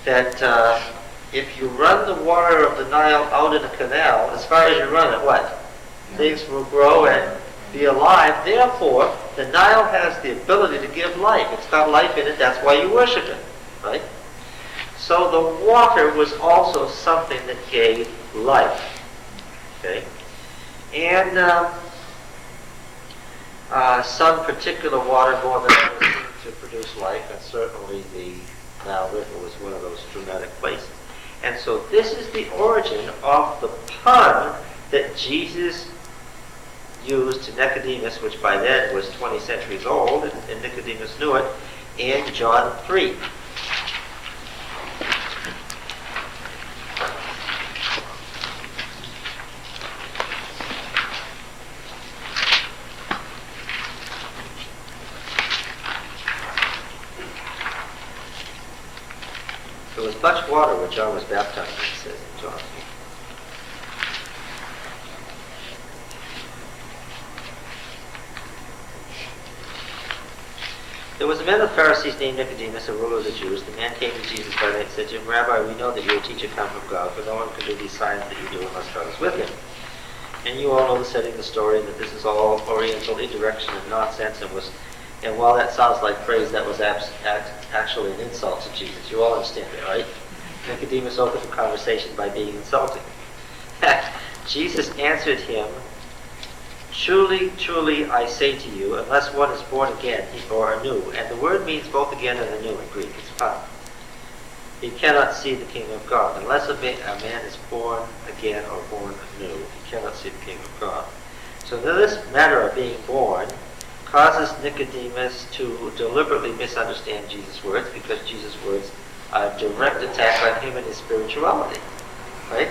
that if you run the water of the Nile out in a canal, as far as you run it, what? Things will grow and be alive. Therefore, the Nile has the ability to give life. It's got life in it. That's why you worship it. Right? So the water was also something that gave life. Okay? And some particular water more than others seemed to produce life, and certainly the Nile River was one of those dramatic places. And so this is the origin of the pun that Jesus used to Nicodemus, which by then was 20 centuries old, and Nicodemus knew it, in John 3. There was much water when John was baptized, it says in John. There was a man of the Pharisees named Nicodemus, a ruler of the Jews. The man came to Jesus by night and said to him, Rabbi, we know that you are a teacher come from God, for no one can do these signs that you do unless God is with him. And you all know the setting of the story, that this is all Oriental indirection and nonsense, and while that sounds like praise, that was actually an insult to Jesus. You all understand that, right? Nicodemus opened the conversation by being insulting. Jesus answered him, Truly, truly, I say to you, unless one is born again, or anew, and the word means both again and anew in Greek, it's pam, he cannot see the kingdom of God. Unless a man is born again or born anew, he cannot see the kingdom of God. So this matter of being born causes Nicodemus to deliberately misunderstand Jesus' words, because Jesus' words are a direct attack on him and his spirituality, right?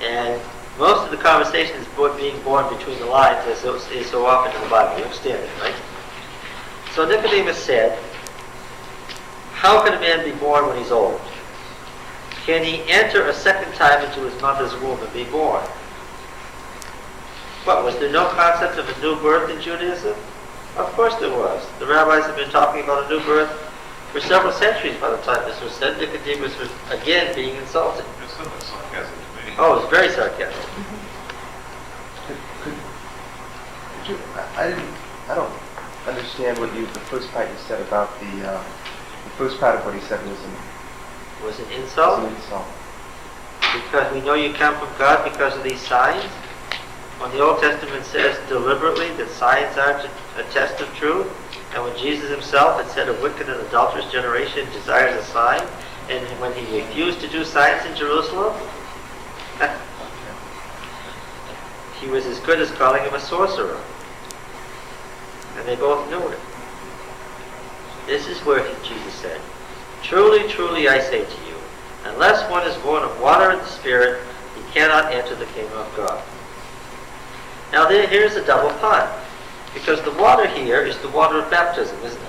And most of the conversation is being born between the lines, as is so often in the Bible. You understand it, right? So Nicodemus said, how can a man be born when he's old? Can he enter a second time into his mother's womb and be born? What, was there no concept of a new birth in Judaism? Of course there was. The rabbis have been talking about a new birth for several centuries by the time this was said. Nicodemus was again being insulted. It's not sarcasm to me. Oh, it's very sarcastic. Could you, I don't understand what the first part you said about the first part of what he said was Was it insult? an insult. Because we know you come from God because of these signs. When the Old Testament says deliberately that signs are a test of truth, and when Jesus himself had said a wicked and adulterous generation desires a sign, and when he refused to do signs in Jerusalem, he was as good as calling him a sorcerer. And they both knew it. This is where Jesus said, Truly, truly, I say to you, unless one is born of water and the Spirit, he cannot enter the kingdom of God. Now here's a double pun, because the water here is the water of baptism, isn't it?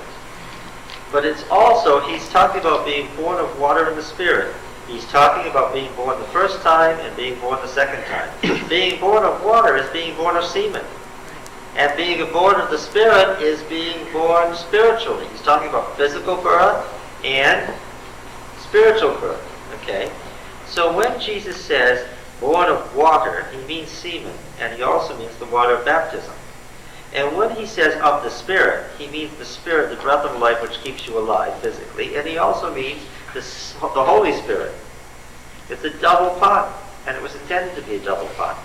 But it's also, he's talking about being born of water and the Spirit. He's talking about being born the first time and being born the second time. Being born of water is being born of semen. And being born of the Spirit is being born spiritually. He's talking about physical birth and spiritual birth. Okay? So when Jesus says born of water, he means semen, and he also means the water of baptism. And when he says of the Spirit, he means the Spirit, the breath of life which keeps you alive physically, and he also means the Holy Spirit. It's a double pun, and it was intended to be a double pun,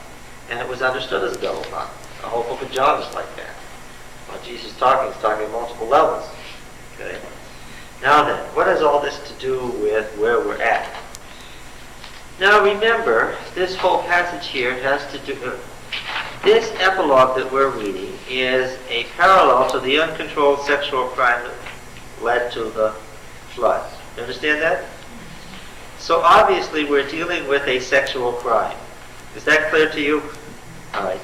and it was understood as a double pun. The whole book of John is like that. When Jesus is talking, he's talking at multiple levels. Okay? Now then, what has all this to do with where we're at? Now remember, this whole passage here has to do... this epilogue that we're reading is a parallel to the uncontrolled sexual crime that led to the flood. You understand that? So obviously we're dealing with a sexual crime. Is that clear to you? All right.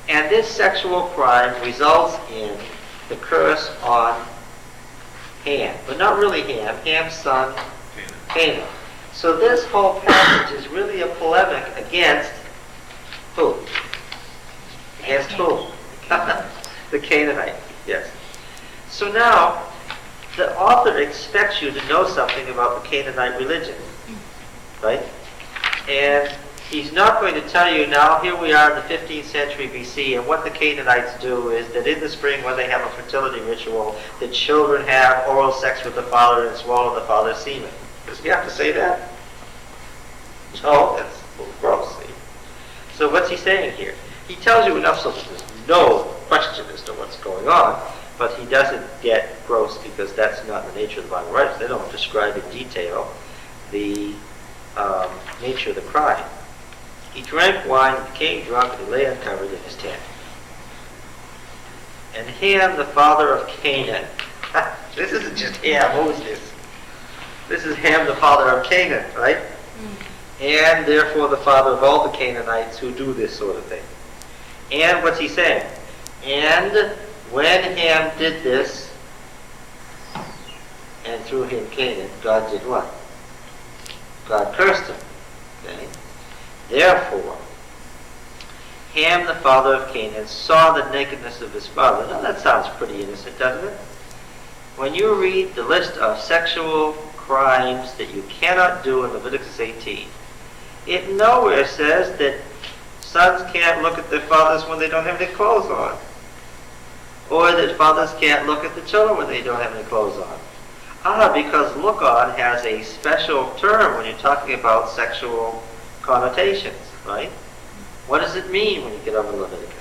And this sexual crime results in the curse on Ham. But not really Ham, Ham's son, Canaan. So this whole passage is really a polemic against who? Against who? The Canaanites, yes. So now, the author expects you to know something about the Canaanite religion, right? And he's not going to tell you now, here we are in the 15th century BC, and what the Canaanites do is that in the spring when they have a fertility ritual, the children have oral sex with the father and swallow the father's semen. Does he have to say that? No, that's a little gross, see? So what's he saying here? He tells you enough so that there's no question as to what's going on, but he doesn't get gross because that's not the nature of the Bible writers. They don't describe in detail the nature of the crime. He drank wine and became drunk, and he lay uncovered in his tent. And Ham, the father of Canaan. This isn't just Ham, who is this? This is Ham, the father of Canaan, right? And therefore the father of all the Canaanites who do this sort of thing. And what's he saying? And when Ham did this, and through him Canaan, God did what? God cursed him. Okay? Therefore, Ham, the father of Canaan, saw the nakedness of his father. Now that sounds pretty innocent, doesn't it? When you read the list of sexual crimes that you cannot do in Leviticus 18, it nowhere says that sons can't look at their fathers when they don't have any clothes on. Or that fathers can't look at the children when they don't have any clothes on. Because look on has a special term when you're talking about sexual connotations, right? What does it mean when you get over Leviticus?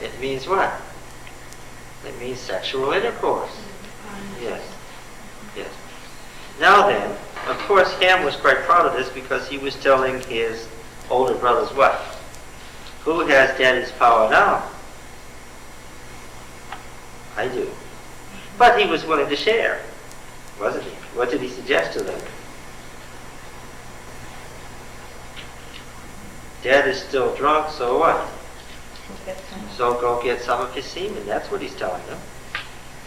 It means what? It means sexual intercourse. Yes. Yes. Now then, of course Ham was quite proud of this because he was telling his older brothers what? Who has daddy's power now? I do. But he was willing to share, wasn't he? What did he suggest to them? Dad is still drunk, so what? So go get some of his semen. That's what he's telling them.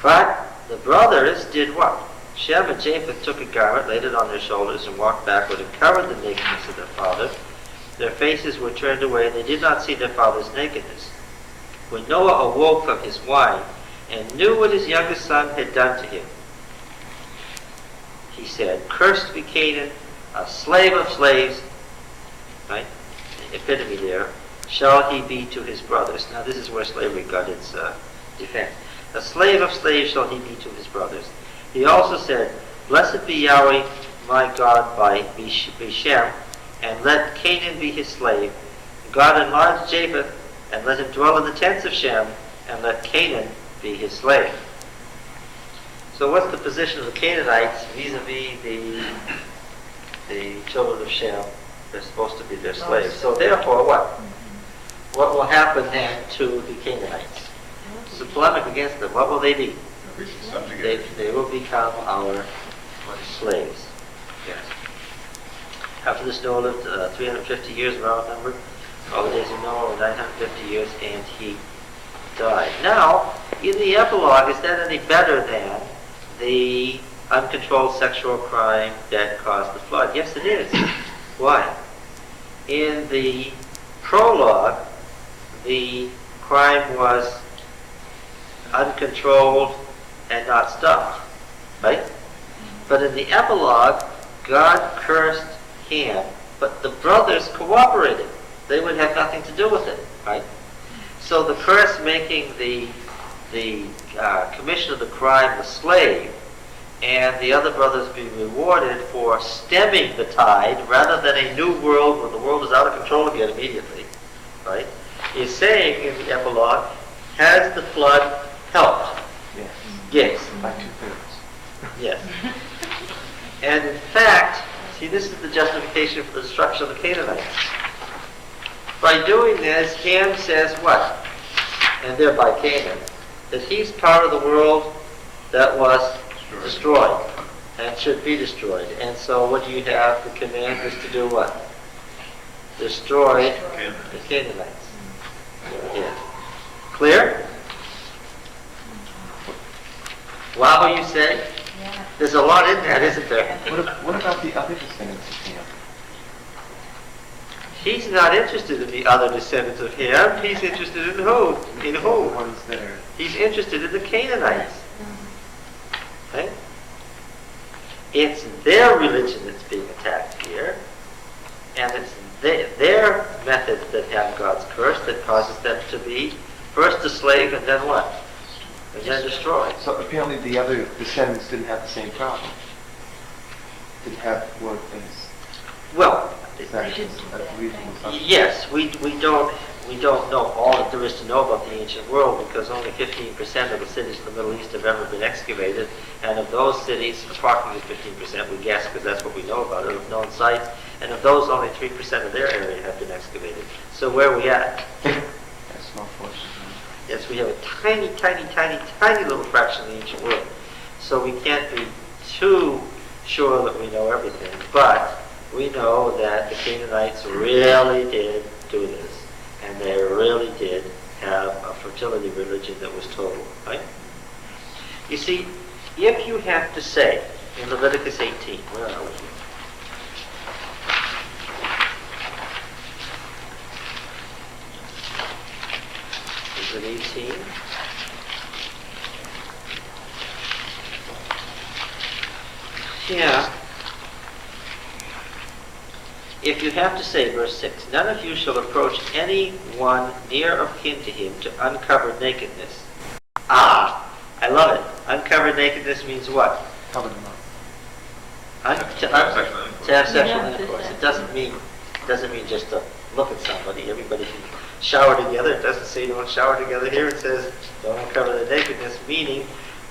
But the brothers did what? Shem and Japheth took a garment, laid it on their shoulders, and walked backward and covered the nakedness of their father. Their faces were turned away, and they did not see their father's nakedness. When Noah awoke from his wine and knew what his youngest son had done to him, he said, "Cursed be Canaan, a slave of slaves," right? The epitome there, "shall he be to his brothers." Now this is where slavery got its defense. "A slave of slaves shall he be to his brothers." He also said, "Blessed be Yahweh my God by Shem, and let Canaan be his slave. God enlarge Japheth, and let him dwell in the tents of Shem, and let Canaan be his slave." So what's the position of the Canaanites vis-a-vis the children of Shem? They're supposed to be their slaves. So therefore what? What will happen then to the Canaanites? It's a polemic against them. What will they be? They will become our slaves. Yes. After this, Noah lived 350 years, round number. All the days of Noah were 950 years, and he died. Now, in the epilogue, is that any better than the uncontrolled sexual crime that caused the flood? Yes, it is. Why? In the prologue, the crime was uncontrolled and not stopped, right? But in the epilogue, God cursed Ham, but the brothers cooperated. They would have nothing to do with it, right? So the curse making the commission of the crime the slave, and the other brothers being rewarded for stemming the tide rather than a new world where the world is out of control again immediately, right? Is saying in the epilogue, has the flood helped? Yes. Yes. By 2/3. Yes. And in fact, see, this is the justification for the destruction of the Canaanites. By doing this, Ham says what? And thereby Canaan, that he's part of the world that was destroyed and should be destroyed. And so what do you have? The command is to do what? Destroy the Canaanites. Yeah. Clear? Wow, you say? Yeah. There's a lot in that, isn't there? What about the other descendants of Ham? He's not interested in the other descendants of Ham. He's interested in who? In The who? ones that are... He's interested in the Canaanites. Okay? It's their religion that's being attacked here, and it's their methods that have God's curse that causes them to be first a slave and then what? And then destroyed. So apparently the other descendants didn't have the same problem. Didn't have what is... Well, yes, we don't know all that there is to know about the ancient world because only 15% of the cities in the Middle East have ever been excavated, and of those cities, approximately 15%, we guess because that's what we know about it, of known sites, and of those, only 3% of their area have been excavated. So where are we at? That's small portion. Yes, we have a tiny, tiny, tiny, tiny little fraction of the ancient world. So we can't be too sure that we know everything, but we know that the Canaanites really did do this, and they really did have a fertility religion that was total, right? You see, if you have to say in Leviticus 18, where are we? Is it 18? Yeah. If you have to say, verse 6, none of you shall approach any one near of kin to him to uncover nakedness. Ah, I love it. Uncovered nakedness means what? Cover them up. To have sexual intercourse. have sexual Yeah, intercourse. just It doesn't mean just to look at somebody. Everybody can shower together. It doesn't say don't shower together here. It says don't uncover the nakedness, meaning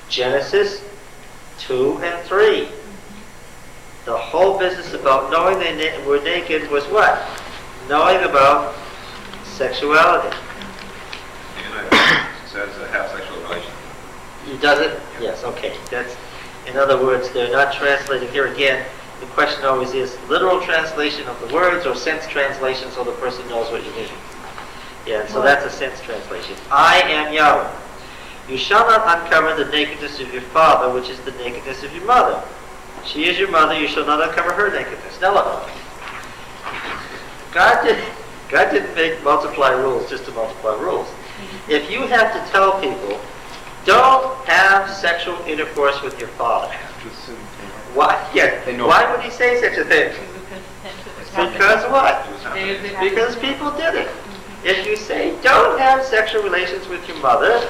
Genesis 2 and 3. The whole business about knowing they were naked was what? Knowing about sexuality. It says have sexual relations. Does it? Yes, okay. That's, in other words, they're not translating here again. The question always is literal translation of the words or sense translation so the person knows what you mean. Yeah, so that's a sense translation. I am Yahweh. You shall not uncover the nakedness of your father, which is the nakedness of your mother. She is your mother, you shall not uncover her nakedness. Now look, God didn't make multiply rules just to multiply rules. If you have to tell people, don't have sexual intercourse with your father. To assume they have- Why? Yeah. They know. Why would he say such a thing? Because what? It was happening. Because people did it. If you say, don't have sexual relations with your mother,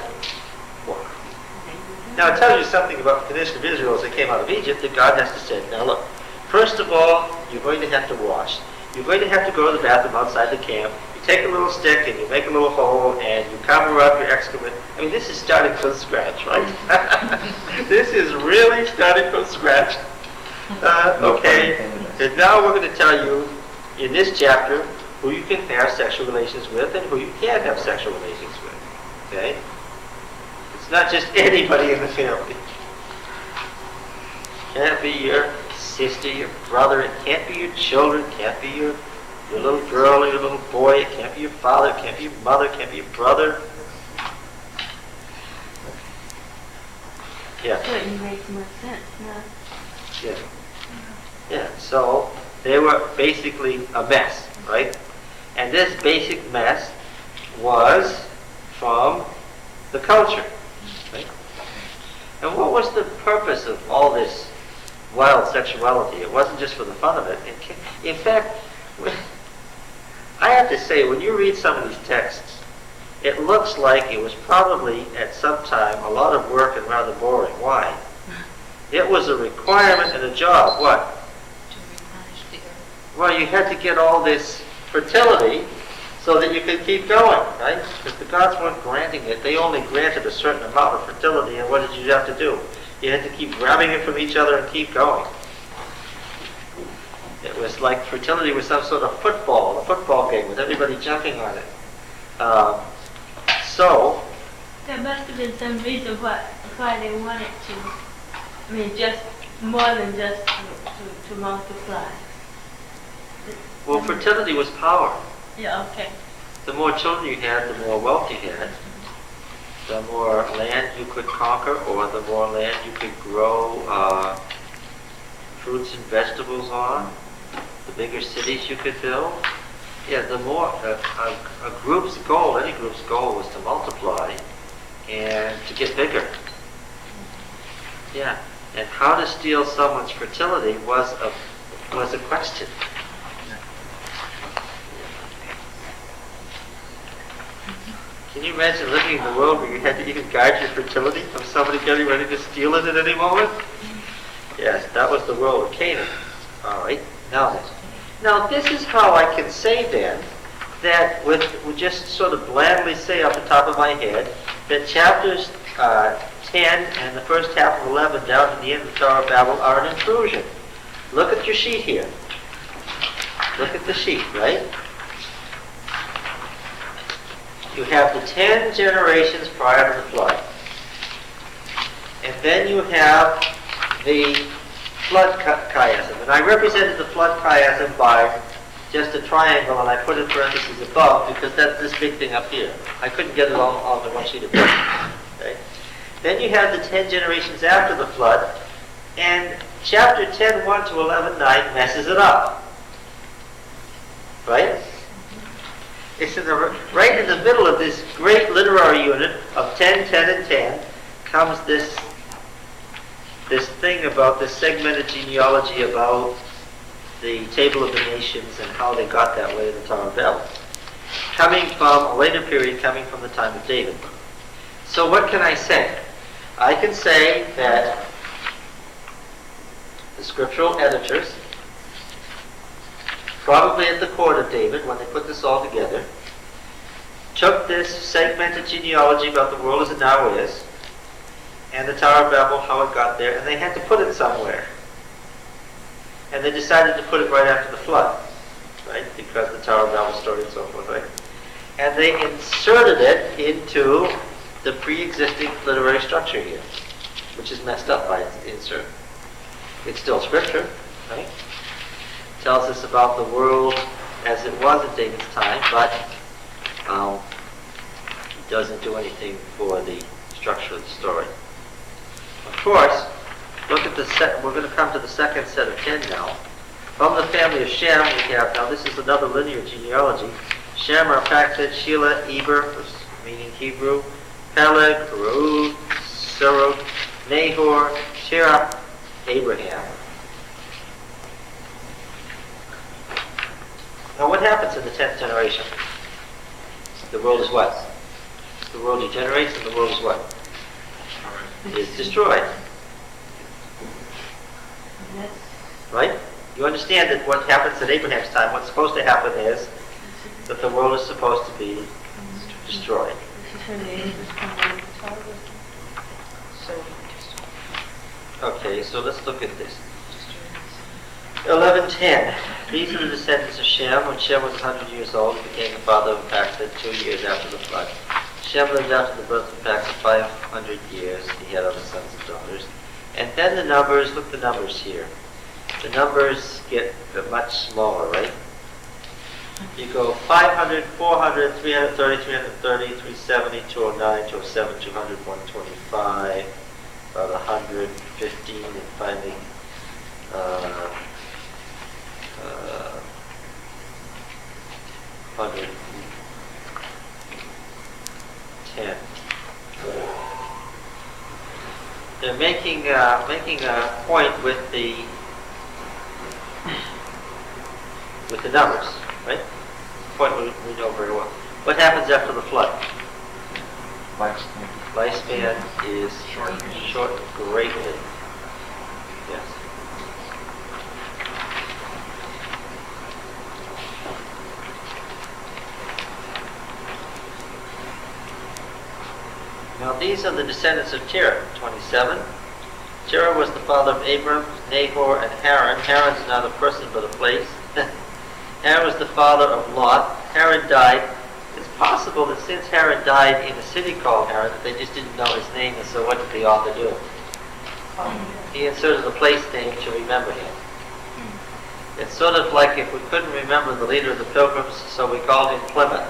now it tells you something about the condition of Israel as they came out of Egypt, that God has to say, now look, first of all, you're going to have to wash. You're going to have to go to the bathroom outside the camp. You take a little stick and you make a little hole and you cover up your excrement. I mean, this is starting from scratch, right? This is really starting from scratch. Okay, and now we're going to tell you in this chapter who you can have sexual relations with and who you can't have sexual relations with. Okay? It's not just anybody in the family. Can't be your sister, your brother, it can't be your children, it can't be your little girl or your little boy, it can't be your father, it can't be your mother, it can't be your brother. Yeah. So it makes more sense now. Yeah. Yeah, so they were basically a mess, right? And this basic mess was from the culture, right? And what was the purpose of all this wild sexuality? It wasn't just for the fun of it. In fact, I have to say, when you read some of these texts, it looks like it was probably, at some time, a lot of work and rather boring. Why? It was a requirement and a job. What? Well, you had to get all this fertility so that you could keep going, right? Because the gods weren't granting it. They only granted a certain amount of fertility, and what did you have to do? You had to keep grabbing it from each other and keep going. It was like fertility was some sort of a football game with everybody jumping on it. So, There must have been some reason why they wanted to, I mean, just more than just to multiply. well, fertility was power. Yeah, okay. The more children you had, the more wealth you had. The more land you could conquer, or the more land you could grow fruits and vegetables on. The bigger cities you could build. Yeah, the more a group's goal, any group's goal, was to multiply and to get bigger. Yeah, and how to steal someone's fertility was a question. Can you imagine living in the world where you had to even guard your fertility from somebody getting ready to steal it at any moment? Yes, that was the world of Canaan. All right, now then. Now this is how I can say then that we just sort of blandly say off the top of my head that chapters 10 and the first half of 11 down to the end of the Tower of Babel are an intrusion. Look at your sheet here. Look at the sheet, right? You have the 10 generations prior to the flood. And then you have the flood chiasm. And I represented the flood chiasm by just a triangle, and I put in parentheses above because that's this big thing up here. I couldn't get it all on the one sheet of paper. Okay? Then you have the 10 generations after the flood, and chapter 10, 1 to 11, 9 messes it up. Right? It's right in the middle of this great literary unit of 10, 10, and 10 comes this this thing about this segmented genealogy about the Table of the Nations and how they got that way in the Tower of Babel. Coming from a later period, coming from the time of David. So what can I say? I can say that the scriptural editors, probably at the court of David, when they put this all together, took this segmented genealogy about the world as it now is, and the Tower of Babel, how it got there, and they had to put it somewhere. And they decided to put it right after the flood, right? Because the Tower of Babel story and so forth, right? And they inserted it into the pre-existing literary structure here, which is messed up by its insert. It's still scripture, right? It tells us about the world as it was at David's time, but it doesn't do anything for the structure of the story. Of course, look at the we're going to come to the second set of 10 now. From the family of Shem, we have, now this is another linear genealogy, Shem, Arphaxad, Shelah, Eber, meaning Hebrew, Peleg, Reu, Serug, Nahor, Terah, Abraham. Now what happens in the 10th generation? The world is what? The world degenerates and the world is what? Is destroyed. Right? You understand that what happens at Abraham's time, what's supposed to happen is that the world is supposed to be destroyed. Okay, so let's look at this. 11:10. These are the descendants of Shem. When Shem was 100 years old, he became the father of Arphaxad 2 years after the flood. Shem lived after the birth of Arphaxad 500 years. He had other sons and daughters. And then the numbers, look at the numbers here. The numbers get much smaller, right? You go 500, 400, 330, 330, 370, 209, 207, 200, 125, about 115, and finally 110. They're making a point with the numbers, right? Point we know very well. What happens after the flood? Lifespan is shortened greatly. Yes. Now these are the descendants of Terah, 27. Terah was the father of Abram, Nahor, and Haran. Haran's not a person but a place. Haran was the father of Lot. Haran died. It's possible that since Haran died in a city called Haran, that they just didn't know his name, and so what did the author do? He inserted a place name to remember him. It's sort of like if we couldn't remember the leader of the Pilgrims, so we called him Plymouth.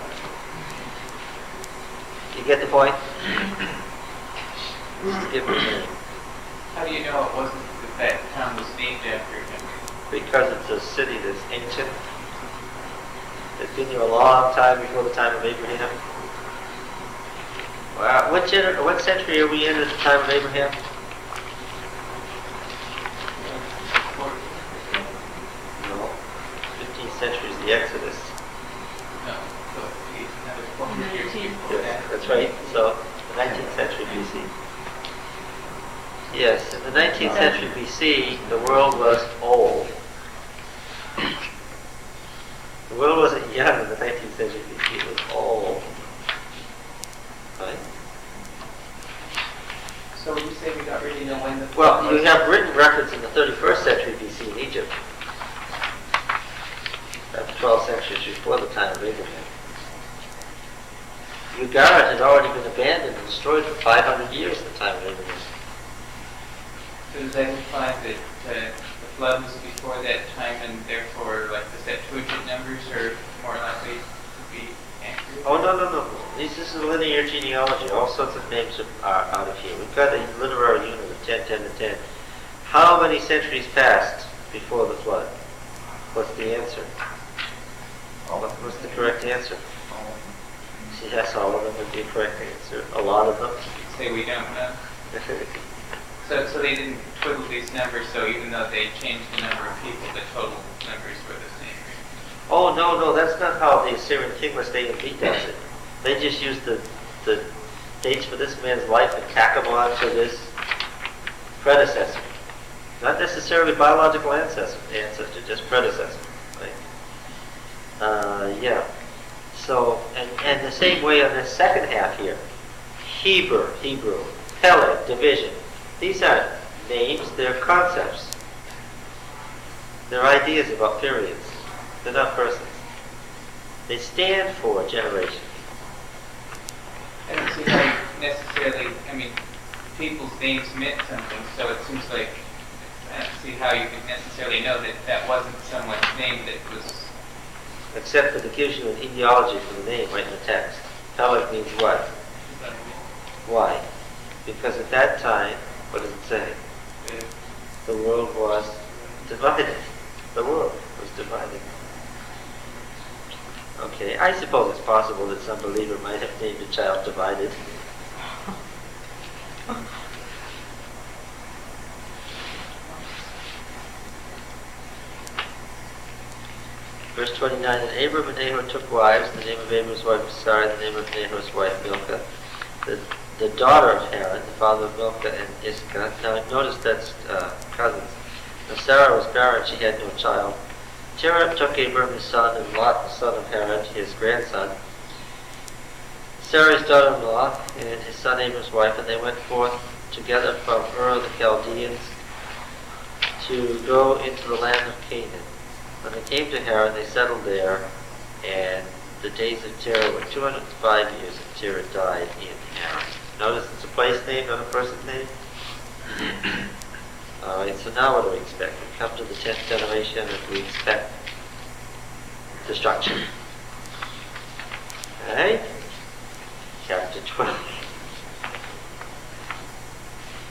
You get the point? Just give him a name. How do you know it wasn't that town was named after him? Because it's a city that's ancient. It's been here a long time before the time of Abraham. Wow. What century are we in at the time of Abraham? No. 15th century is the Exodus. No, so another 400 years before that. That's right. So, the 19th century BC. Yes, in the 19th century BC, the world was old. The world wasn't young in the 19th century BC, it was old. Right? So you say we don't really know when the... Well, you have written records in the 31st century BC in Egypt. That's 12 centuries before the time of Abraham. Ugarit had already been abandoned and destroyed for 500 years at the time of Abraham. So does that imply that the flood was before that time, and therefore, like the Septuagint numbers are more likely to be accurate? Oh, no. This is a linear genealogy. All sorts of names are out of here. We've got a literary unit of 10, 10, and 10. How many centuries passed before the flood? What's the answer? What's the correct answer? Yes, all of them would be a correct answer. A lot of them. Say we don't know. So they didn't twiddle these numbers, so even though they changed the number of people, the total numbers were the same. Oh, no, that's not how the Assyrian King List A and B does it. They just use the dates for this man's life and tack them on to this predecessor. Not necessarily biological ancestor, just predecessor. Right? Yeah. So, and the same way on the second half here. Hebrew, Peleg, division. These aren't names, they're concepts. They're ideas about periods. They're not persons. They stand for generations. I don't see how necessarily, people's names meant something, so it seems like, I don't see how you could necessarily know that that wasn't someone's name that was... Except for the gives you an etiology for the name right in the text. Peleg means what? Why? Because at that time, what does it say? The world was divided. The world was divided. Okay, I suppose it's possible that some believer might have named a child divided. Verse 29, and Abram and Nahor took wives. The name of Abram's wife was Sarai, the name of Nahor's wife Milcah. The daughter of Haran, the father of Milcah and Iscah. Now notice that's cousins. Now Sarah was barren, she had no child. Terah took Abram his son, and Lot the son of Haran, his grandson, Sarah's daughter-in-law, and his son Abram's wife, and they went forth together from Ur of the Chaldeans to go into the land of Canaan. When they came to Haran, they settled there, and the days of Terah were 205 years, and Terah died in Haran. Notice it's a place name, not a person's name. Alright, so now what do we expect? We come to the 10th generation and we expect destruction. Alright? Chapter 12.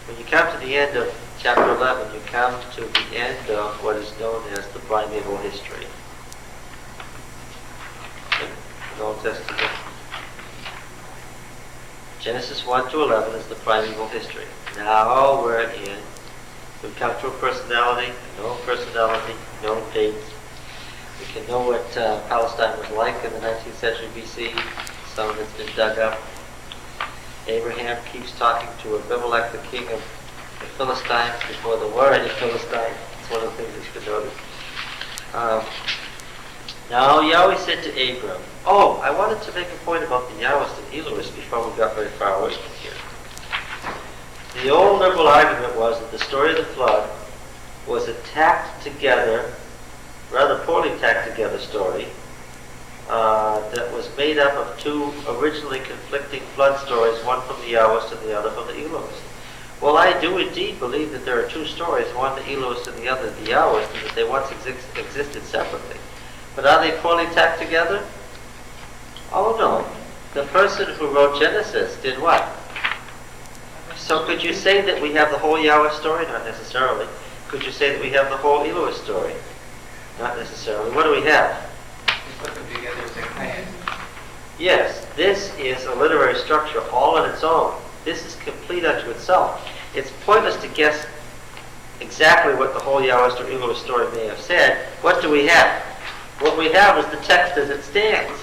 When you come to the end of chapter 11, you come to the end of what is known as the primeval history. In the Old Testament. Genesis 1 to 11 is the primeval history. Now we've come to a personality, a known personality, known dates. We can know what Palestine was like in the 19th century BC. Some of it's been dug up. Abraham keeps talking to Abimelech, the king of the Philistines, before there were any Philistines. It's one of the things that's been noticed. Now Yahweh said to Abram, I wanted to make a point about the Yahwist and Elohist before we got very far away from here. The old liberal argument was that the story of the flood was a tacked together, rather poorly tacked together story that was made up of two originally conflicting flood stories, one from the Yahwist and the other from the Elohist. Well, I do indeed believe that there are two stories, one the Elohist and the other the Yahwist, and that they once existed separately. But are they poorly tacked together? Oh no. The person who wrote Genesis did what? So could you say that we have the whole Yahweh story? Not necessarily. Could you say that we have the whole Elohist story? Not necessarily. What do we have? You put them together as a clan. Yes, this is a literary structure all on its own. This is complete unto itself. It's pointless to guess exactly what the whole Yahwist or Elohist story may have said. What do we have? What we have is the text as it stands.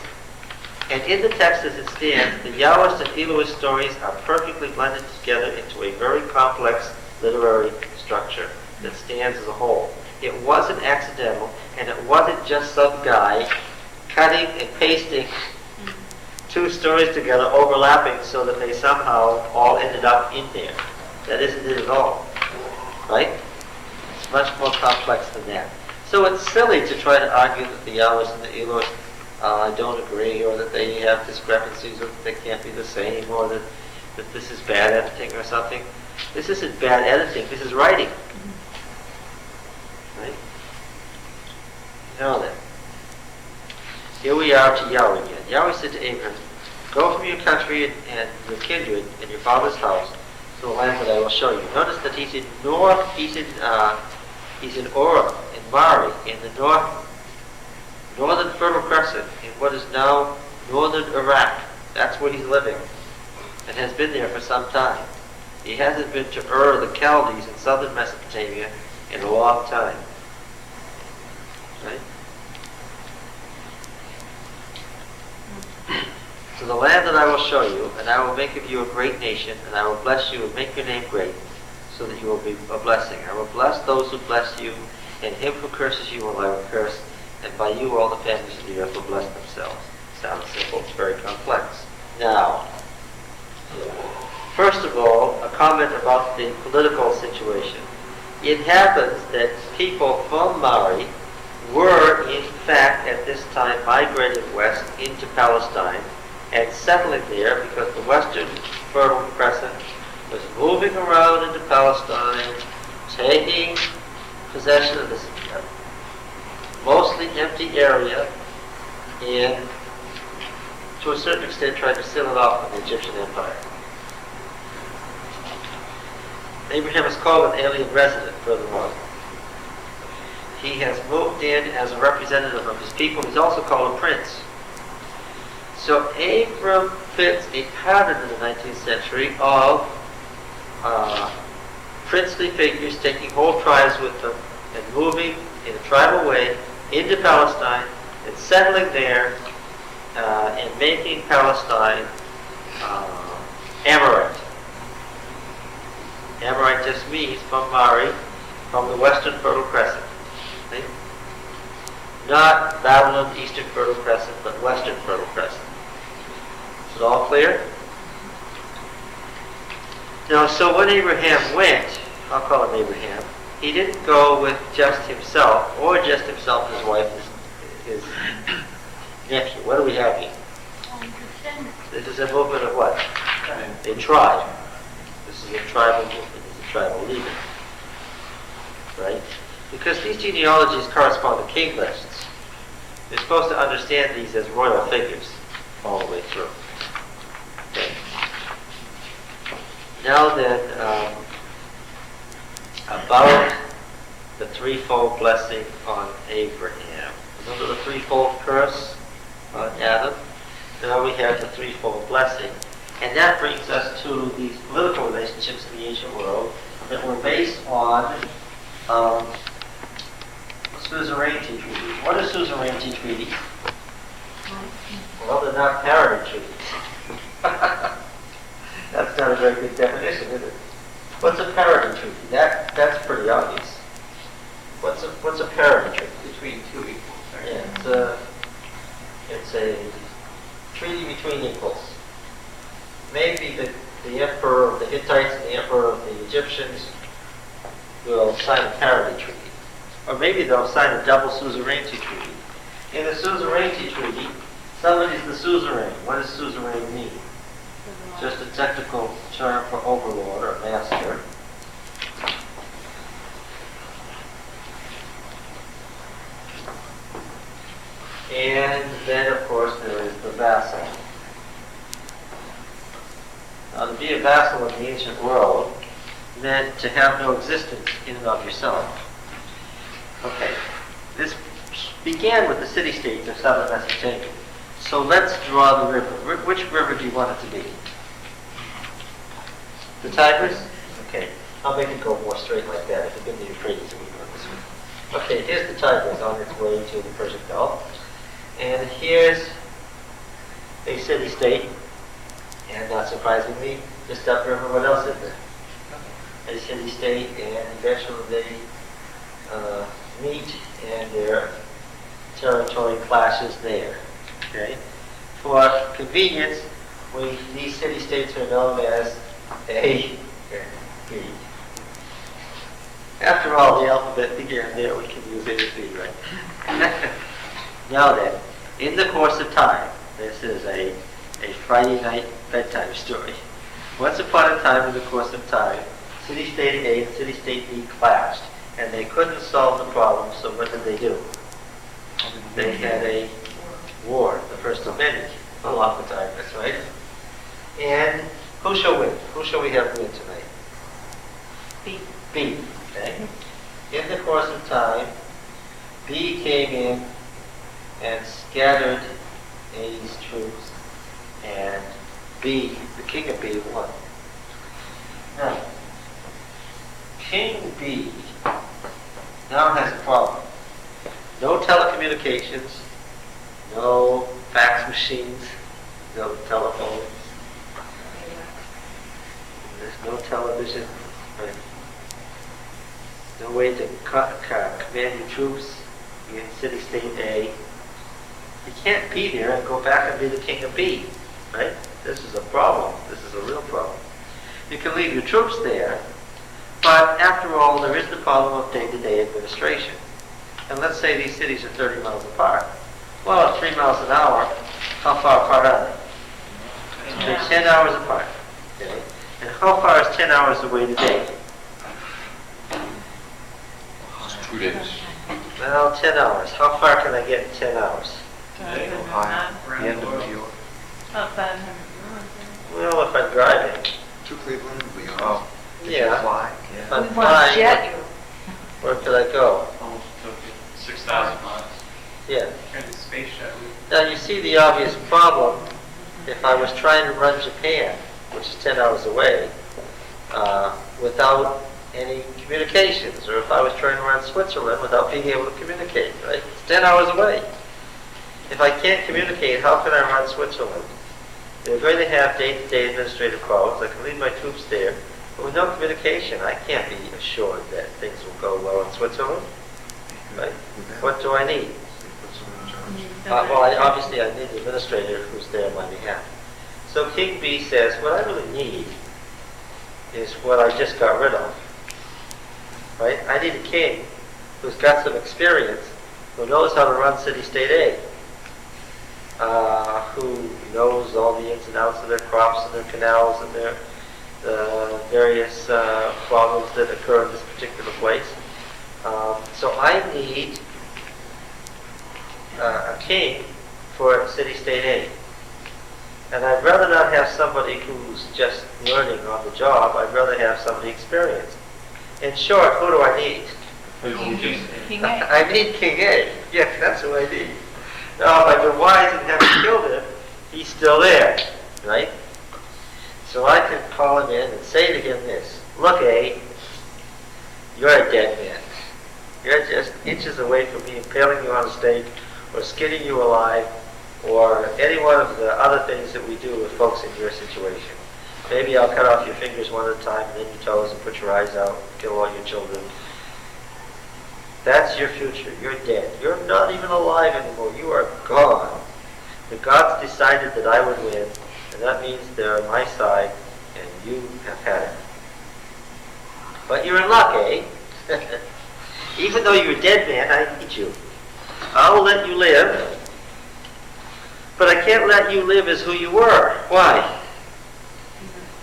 And in the text as it stands, the Yahwist and Elohist stories are perfectly blended together into a very complex literary structure that stands as a whole. It wasn't accidental, and it wasn't just some guy cutting and pasting two stories together, overlapping so that they somehow all ended up in there. That isn't it at all. Right? It's much more complex than that. So it's silly to try to argue that the Yahwist and the Elohist don't agree, or that they have discrepancies, or that they can't be the same, or that this is bad editing or something. This isn't bad editing, this is writing. Right? Now then, here we are to Yahweh again. Yahweh said to Abram, go from your country and your kindred and your father's house to the land that I will show you. Notice that he's in Ur, in Mari, in the northern Fertile Crescent, in what is now northern Iraq. That's where he's living, and has been there for some time. He hasn't been to Ur, the Chaldees in southern Mesopotamia in a long time. Right? So the land that I will show you, and I will make of you a great nation, and I will bless you and make your name great, so that you will be a blessing. I will bless those who bless you, and him who curses you will I will curse, and by you all the families of the earth will bless themselves. Sounds simple, it's very complex. Now, first of all, a comment about the political situation. It happens that people from Mari were, in fact, at this time migrating west into Palestine and settling there because the Western Fertile Crescent was moving around into Palestine, taking possession of this mostly empty area and, to a certain extent, trying to seal it off from the Egyptian Empire. Abraham is called an alien resident further on. He has moved in as a representative of his people. He's also called a prince. So Abram fits a pattern in the 19th century of princely figures taking whole tribes with them and moving in a tribal way into Palestine and settling there and making Palestine Amorite. Amorite just means from Mari, from the Western Fertile Crescent. Okay? Not Babylon, Eastern Fertile Crescent, but Western Fertile Crescent. Is it all clear? Now, so when Abraham went, I'll call him Abraham, he didn't go with just himself, or just himself and his wife, his nephew. What do we have here? This is a movement of what? A tribe. This is a tribal movement. This is a tribal leader. Right? Because these genealogies correspond to king lists. You're supposed to understand these as royal figures all the way through. Okay. Now then, about the threefold blessing on Abraham. Remember the threefold curse on Adam? Now we have the threefold blessing. And that brings us to these political relationships in the ancient world that were based on Suzerainty treaties. What are suzerainty treaties? Well, they're not parity treaties. That's not a very good definition, is it? What's a parity treaty? That's pretty obvious. What's a parity treaty? Between two equals. Right? Yeah, it's a treaty between equals. Maybe the emperor of the Hittites and the emperor of the Egyptians will sign a parity treaty. Or maybe they'll sign a double suzerainty treaty. In the suzerainty treaty, somebody's the suzerain. What does suzerain mean? Just a technical term for overlord or master. And then, of course, there is the vassal. Now, to be a vassal in the ancient world meant to have no existence in and of yourself. Okay, this began with the city-states of southern Mesopotamia. So let's draw the river. Which river do you want it to be? The Tigris? Okay, I'll make it go more straight like that. If it's going to be Euphrates, we go this way. Okay, here's the Tigris on its way to the Persian Gulf. And here's a city-state. And not surprisingly, just upriver, what else is there? A city-state, and eventually they meet and their territory clashes there. Okay? For convenience, these city-states are known as A, B. After all, the alphabet began there, we can use A and B, right? Now then, in the course of time, this is a Friday night bedtime story. Once upon a time, in the course of time, city-state A and city-state B clashed, and they couldn't solve the problem, so what did they do? They had a war, the first of many, along the Tigris, right? And who shall win? Who shall we have win tonight? B. B, okay? In the course of time, B came in and scattered A's troops, and B, the king of B, won. Now, King B now has a problem. No telecommunications, no fax machines, no telephones, there's no television, right? No way to command your troops in city-state A. You can't be there and go back and be the king of B, right? This is a problem. This is a real problem. You can leave your troops there, but after all, there is the problem of day-to-day administration. And let's say these cities are 30 miles apart. Well, at 3 miles an hour, how far apart are they? They're 10 hours apart. Okay? And how far is 10 hours away today? 2 days. Well, 10 hours. How far can I get in 10 hours? Ohio, the end of New York. About 500 miles. Well, if I'm driving, To Cleveland, we are. Oh, did you Yeah. fly? if Yeah. I'm We want flying, to jet you. where could I go? Almost took it 6,000 miles. Yeah. Kind of space shuttle. Now, you see the obvious problem. If I was trying to run Japan, which is 10 hours away, without any communications, or if I was trying to run Switzerland without being able to communicate, right? It's 10 hours away. If I can't communicate, how can I run Switzerland? They're going to have day-to-day administrative problems. I can leave my troops there, but with no communication, I can't be assured that things will go well in Switzerland, right? What do I need? Well, obviously I need the administrator who's there on my behalf. So King B says, what I really need is what I just got rid of. Right? I need a king who's got some experience, who knows how to run city-state A, who knows all the ins and outs of their crops and their canals and their various problems that occur in this particular place. So I need a king for city-state A. And I'd rather not have somebody who's just learning on the job. I'd rather have somebody experienced. In short, who do I need? King A. I need King A. Yes, that's who I need. Now, if I've been wise and haven't killed him, he's still there, right? So I can call him in and say to him this: look, A, you're a dead man. You're just inches away from me impaling you on a stake, or skinning you alive, or any one of the other things that we do with folks in your situation. Maybe I'll cut off your fingers one at a time, and then your toes, and put your eyes out, and kill all your children. That's your future. You're dead. You're not even alive anymore. You are gone. The gods decided that I would win, and that means they're on my side, and you have had it. But you're in luck, eh? Even though you're a dead man, I need you. I will let you live, but I can't let you live as who you were. Why?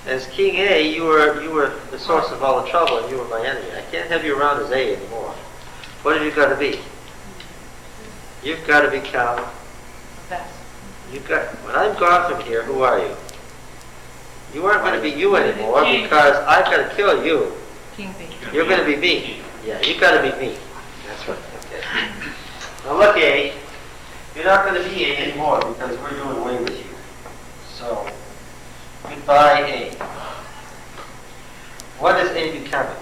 As King A, you were the source of all the trouble, and you were my enemy. I can't have you around as A anymore. What have you got to be? You've got to become. When I'm gone from here, who are you? You aren't going to be you anymore, because I've got to kill you. King B. You're going to be me. Yeah, you've got to be me. That's right. Okay. Now look, A, you're not going to be A anymore because we're doing away with you. So, goodbye, A. What is A becoming?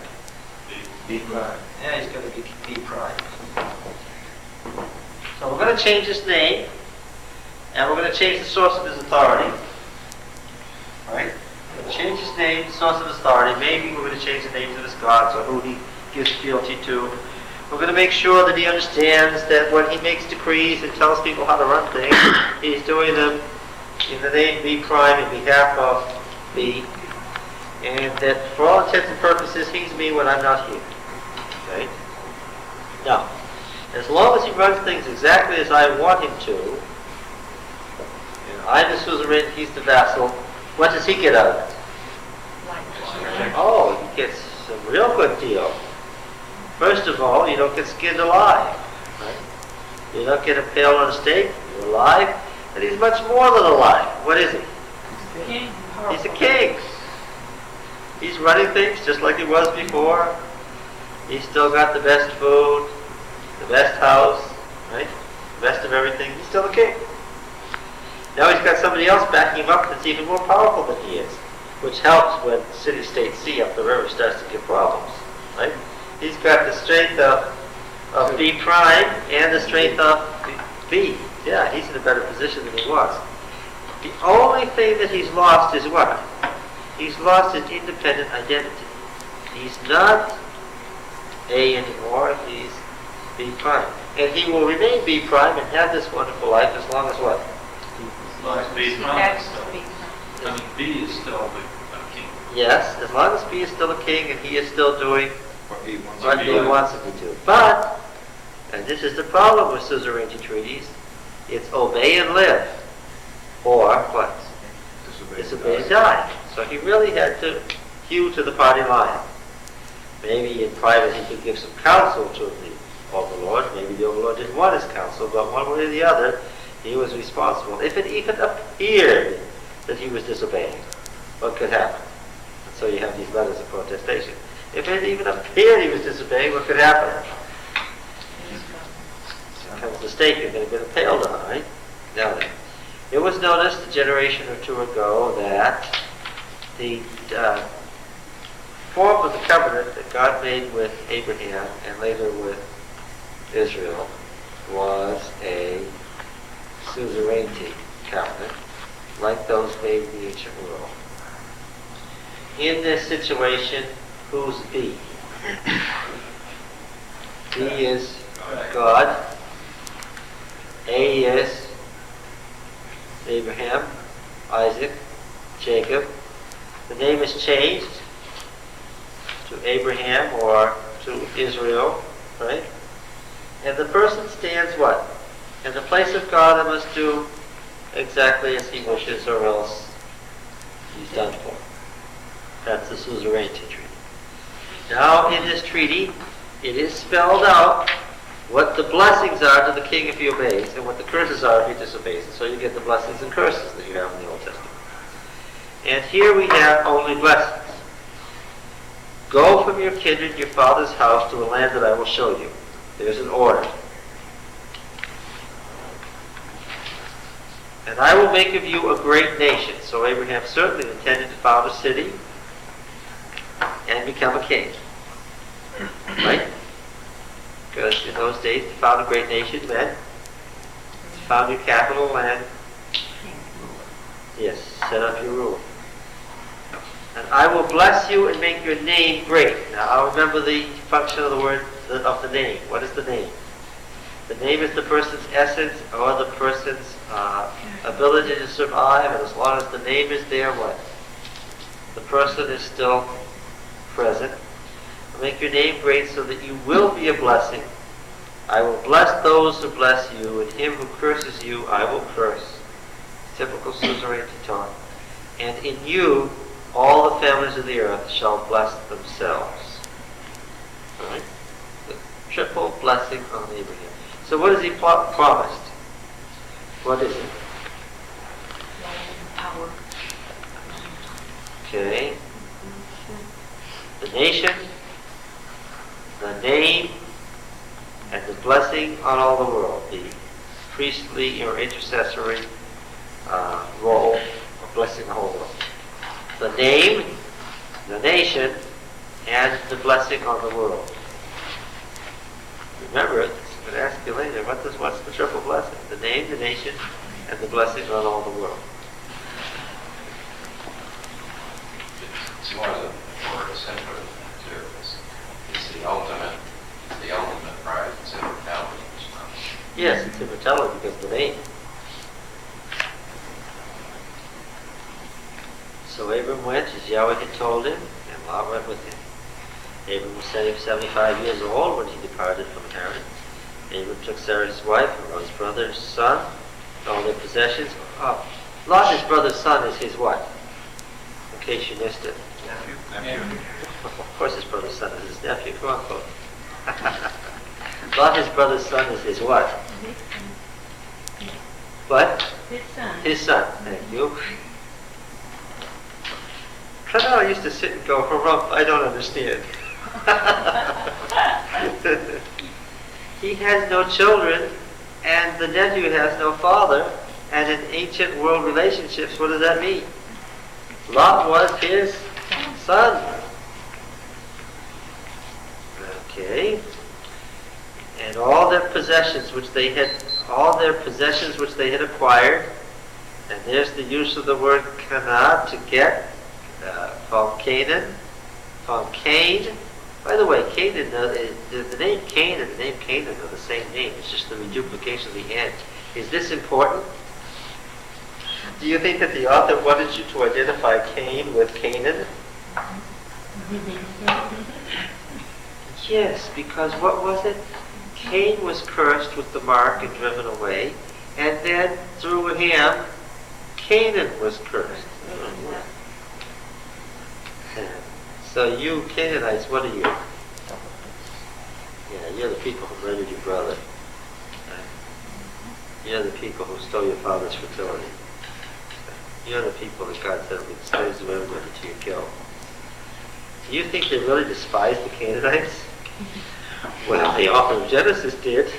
B prime. Yeah, he's going to be B prime. So we're going to change his name, and we're going to change the source of his authority. Right? We're going to change his name, the source of his authority. Maybe we're going to change the names of his gods or who he gives fealty to. We're going to make sure that he understands that when he makes decrees and tells people how to run things, he's doing them in the name B prime in behalf of B, and that for all intents and purposes, he's me when I'm not here. Okay? Now, as long as he runs things exactly as I want him to, and I'm the suzerain, he's the vassal, what does he get out of it? Oh, he gets a real good deal. First of all, you don't get skinned alive. Right? You don't get impaled on a stake. You're alive. And he's much more than alive. What is he? King. He's a king. He's running things just like he was before. He's still got the best food, the best house, right? The best of everything. He's still a king. Now he's got somebody else backing him up that's even more powerful than he is, which helps when city-state C up the river starts to get problems. Right? strength of B prime and the strength of B. Yeah, he's in a better position than he was. The only thing that he's lost is what? He's lost his independent identity. He's not A anymore, he's B prime. And he will remain B prime and have this wonderful life as long as what? As long as B is That's still. the big one. I mean, B is still the king. Yes, as long as B is still a king and he is still doing What he wants what to he do. wants him to do. But, and this is the problem with suzerainty treaties, it's obey and live, or what? Disobey and die. So he really had to hew to the party line. Maybe in private he could give some counsel to the overlord. Maybe the overlord didn't want his counsel, but one way or the other, he was responsible. If it even appeared that he was disobeying, what could happen? And so you have these letters of protestation. If it even appeared he was disobeying, what could happen? Comes the stake, you're going to get impaled on, right? Now then, it was noticed a generation or two ago that the form of the covenant that God made with Abraham and later with Israel was a suzerainty covenant, like those made in the ancient world. In this situation, who's B? B is God. A is Abraham, Isaac, Jacob. The name is changed to Abraham or to Israel, right? And the person stands what? In the place of God, I must do exactly as he wishes or else he's done for. That's the Suzerainty Treaty. Now in this treaty, it is spelled out what the blessings are to the king if he obeys and what the curses are if he disobeys. And so you get the blessings and curses that you have in the Old Testament. And here we have only blessings. Go from your kindred, your father's house, to the land that I will show you. There's an order. And I will make of you a great nation. So Abraham certainly intended to found a city and become a king. Right? Because in those days, to found a great nation meant to found your capital and, yes, set up your rule. And I will bless you and make your name great. Now, I'll remember the function of the word, of the name. What is the name? The name is the person's essence or the person's ability to survive. And as long as the name is there, what? The person is still present. Make your name great so that you will be a blessing. I will bless those who bless you, and him who curses you I will curse. Typical suzerainty talk. And in you all the families of the earth shall bless themselves. Alright? The triple blessing on Abraham. So what has he promised? What is it? Power. Okay. The nation, the name, and the blessing on all the world. The priestly or intercessory role of blessing the whole world. The name, the nation, and the blessing on the world. Remember it. I'm going to ask you later. What's the triple blessing? The name, the nation, and the blessing on all the world. It's more the word center too. It's the ultimate prize. It's immortality. Yes, it's immortality because of the name. So Abram went as Yahweh had told him, and Lot went with him. Abram was 75 years old when he departed from Haran. Abram took Sarah his wife, and Lot's brother's son, and all their possessions. Lot, his brother's son, is his what? In case you missed it. Nephew. Of course his brother's son is his nephew. Come on, folks. Lot, his brother's son, is his what? What? His son. His son. Thank you. I used to sit and go, harumph, I don't understand. He has no children, and the nephew has no father, and in ancient world relationships, what does that mean? Lot was his son. Okay. possessions which they had acquired, and there's the use of the word Canaan, to get, from Canaan, from Cain. By the way, Canaan, the name Cain and the name Canaan are the same name. It's just the reduplication of the end. Is this important? Do you think that the author wanted you to identify Cain with Canaan? Yes, because what was it? Cain was cursed with the mark and driven away, and then through him, Canaan was cursed. So you Canaanites, what are you? Yeah, you're the people who murdered your brother. You're the people who stole your father's fertility. You're the people that God said will be the slaves of everybody until you kill. Do you think they really despised the Canaanites? Well, the author of Genesis did.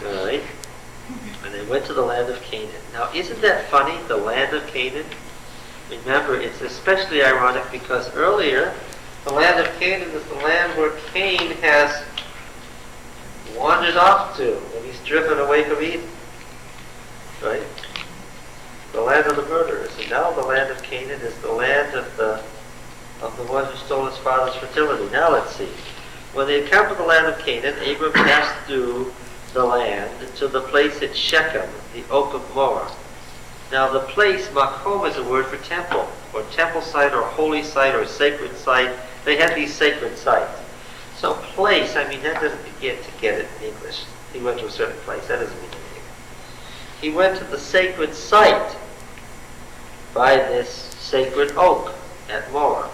All right. And they went to the land of Canaan. Now, isn't that funny, the land of Canaan? Remember, it's especially ironic because earlier, the land of Canaan is the land where Cain has wandered off to when he's driven away from Eden. Right? The land of the murderers. And now the land of Canaan is the land of the one who stole his father's fertility. Now let's see. When they had come to the land of Canaan, Abram passed through the land to the place at Shechem, the oak of Moreh. Now the place, makom, is a word for temple, or temple site, or holy site, or sacred site. They had these sacred sites. So place, I mean, that doesn't begin to get it in English. He went to a certain place. That doesn't mean anything. He went to the sacred site by this sacred oak at Moreh.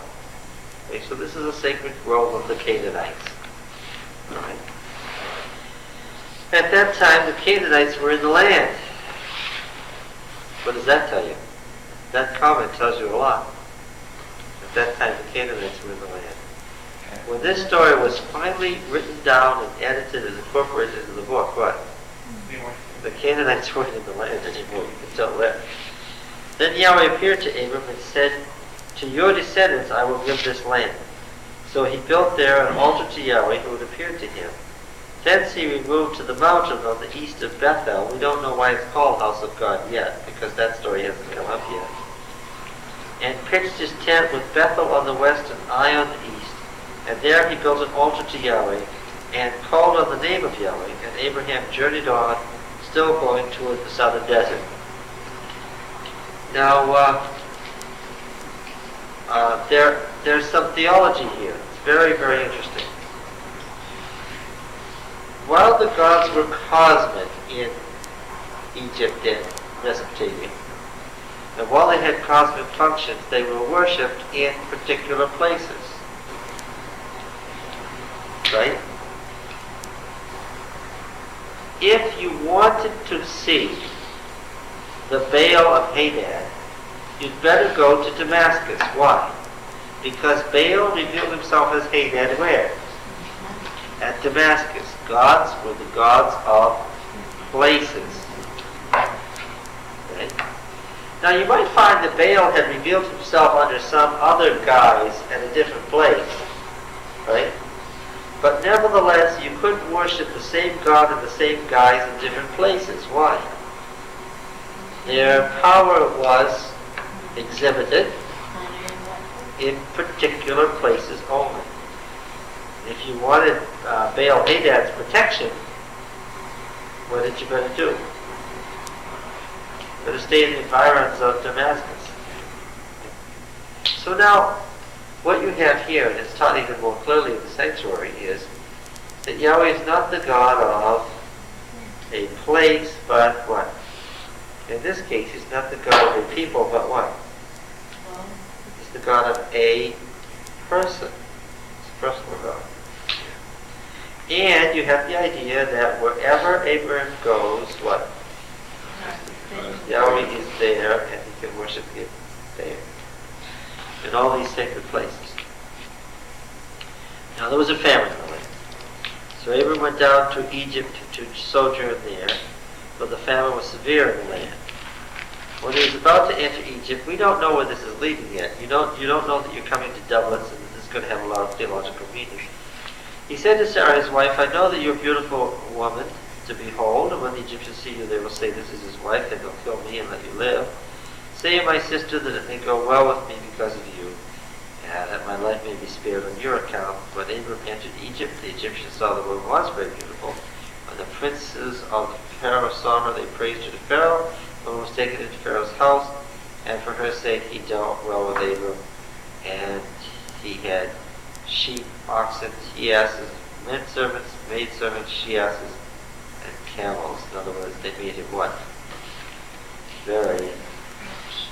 Okay, so this is a sacred grove of the Canaanites. All right. At that time, the Canaanites were in the land. What does that tell you? That comment tells you a lot. At that time, the Canaanites were in the land. When this story was finally written down and edited and incorporated into the book, what? The Canaanites weren't in the land anymore. You can tell that. Then Yahweh appeared to Abram and said, "To your descendants I will give this land." So he built there an altar to Yahweh who had appeared to him. Thence he removed to the mountain on the east of Bethel. We don't know why it's called House of God yet, because that story hasn't come up yet. And pitched his tent with Bethel on the west and Ai on the east. And there he built an altar to Yahweh, and called on the name of Yahweh. And Abraham journeyed on, still going toward the southern desert. Now, there's some theology here. It's very, very interesting. While the gods were cosmic in Egypt and Mesopotamia, and while they had cosmic functions, they were worshipped in particular places. Right? If you wanted to see the Baal of Hadad, you'd better go to Damascus. Why? Because Baal revealed himself as Hadad where? At Damascus. Gods were the gods of places. Okay? Now you might find that Baal had revealed himself under some other guise at a different place. Right? But nevertheless, you couldn't worship the same God in the same guise in different places. Why? Their power was exhibited in particular places only. If you wanted Baal Hadad's protection, what did you better do? You better stay in the environs of Damascus. So now, what you have here, and it's taught even more clearly in the sanctuary, is that Yahweh is not the God of a place, but what? In this case, he's not the God of a people, but what? He's the God of a person. It's a personal God. And you have the idea that wherever Abraham goes, what? Yahweh is there, and he can worship him there. In all these sacred places. Now there was a famine in the land. So Abram went down to Egypt to sojourn there, for the famine was severe in the land. When he was about to enter Egypt, we don't know where this is leading yet. You don't know that you're coming to Dublin, and this is going to have a lot of theological meaning. He said to Sarah his wife, I know that you're a beautiful woman to behold, and when the Egyptians see you, they will say, this is his wife, and they'll kill me and let you live. Say to my sister that it may go well with me because of you, and that my life may be spared on your account. When Abram entered Egypt, the Egyptians saw the woman was very beautiful. When the princes of the Pharaoh saw her, they praised her to Pharaoh. The woman was taken into Pharaoh's house, and for her sake he dealt well with Abram. And he had sheep, oxen, he-asses, men servants, maid servants, she-asses, and camels. In other words, they made him what? Very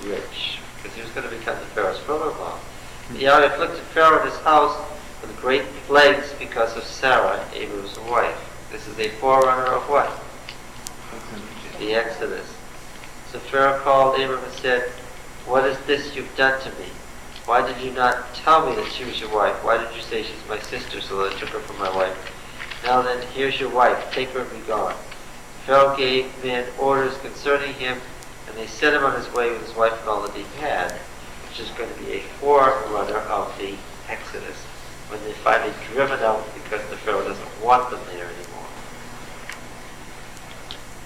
rich, because he was going to become the Pharaoh's brother-in-law. Yahweh afflicted Pharaoh and his house with great plagues because of Sarah, Abram's wife. This is a forerunner of what? The Exodus. So Pharaoh called Abram and said, what is this you've done to me? Why did you not tell me that she was your wife? Why did you say she's my sister, so that I took her for my wife? Now then, here's your wife. Take her and be gone. Pharaoh gave men orders concerning him, and they sent him on his way with his wife and all that he had, which is going to be a forerunner of the Exodus, when they're finally driven out because the Pharaoh doesn't want them there anymore.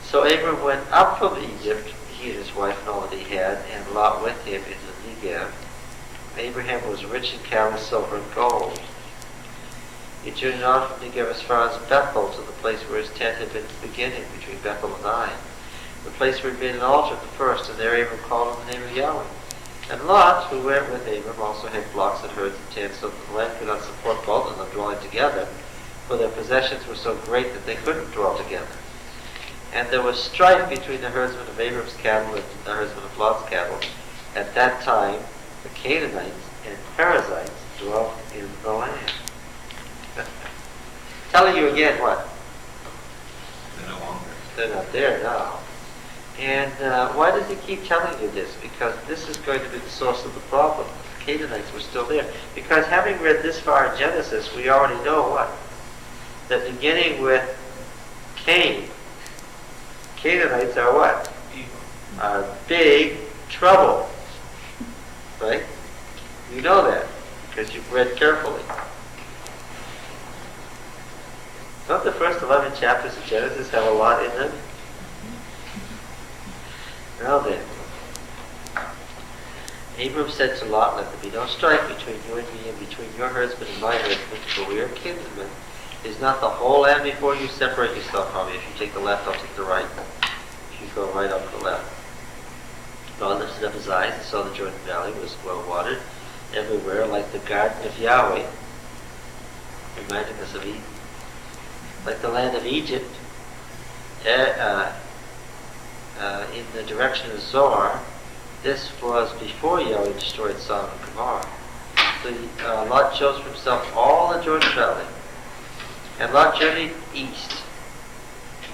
So Abram went up from Egypt, he and his wife and all that he had, and Lot with him into the Negev. Abraham was rich in cattle, silver, and gold. He journeyed on from Negev as far as Bethel, to the place where his tent had been at the beginning, between Bethel and Ai, the place where he made an altar at the first, and there Abram called on the name of Yahweh. And Lot, who went with Abram, also had flocks and herds and tents, so that the land could not support both of them dwelling together, for their possessions were so great that they couldn't dwell together. And there was strife between the herdsmen of Abram's cattle and the herdsmen of Lot's cattle. At that time, the Canaanites and Perizzites dwelt in the land. Telling you again what? They're no longer. They're not there now. And why does he keep telling you this? Because this is going to be the source of the problem. The Canaanites were still there. Because having read this far in Genesis, we already know what? That beginning with Cain, Canaanites are what? Are big trouble. Right? You know that because you've read carefully. Don't the first 11 chapters of Genesis have a lot in them? Now then, Abram said to Lot, let there be no strife between you and me, and between your herdsmen and my herdsmen, for we are kinsmen. Is not the whole land before you? Separate yourself from me. If you take the left, I'll take the right. If you go right, I'll go left. God lifted up his eyes and saw the Jordan Valley was well watered everywhere, like the garden of Yahweh, reminding us of Eden. Like the land of Egypt, in the direction of Zoar. This was before Yahweh destroyed Sodom and Gomorrah. So Lot chose for himself all the Jordan Valley, and Lot journeyed east.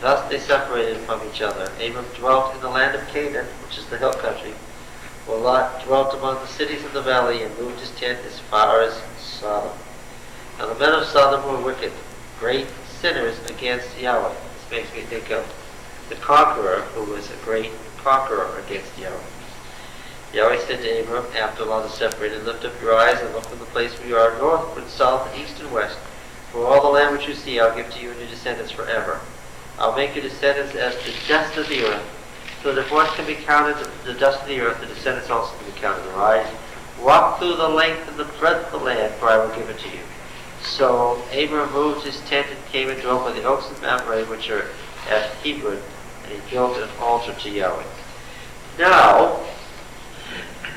Thus they separated from each other. Abram dwelt in the land of Canaan, which is the hill country, while Lot dwelt among the cities of the valley and moved his tent as far as Sodom. Now the men of Sodom were wicked, great sinners against Yahweh. This makes me think of the conqueror who was a great conqueror against Yahweh. Yahweh said to Abram, after Lot is separated, lift up your eyes and look from the place where you are, northward, south, east, and west. For all the land which you see I'll give to you and your descendants forever. I'll make your descendants as the dust of the earth, so that if one can be counted the dust of the earth, the descendants also can be counted. Arise, walk through the length and the breadth of the land, for I will give it to you. So Abram moved his tent and came and dwelt by the oaks of Mount Ray, which are at Hebron, and he built an altar to Yahweh. Now,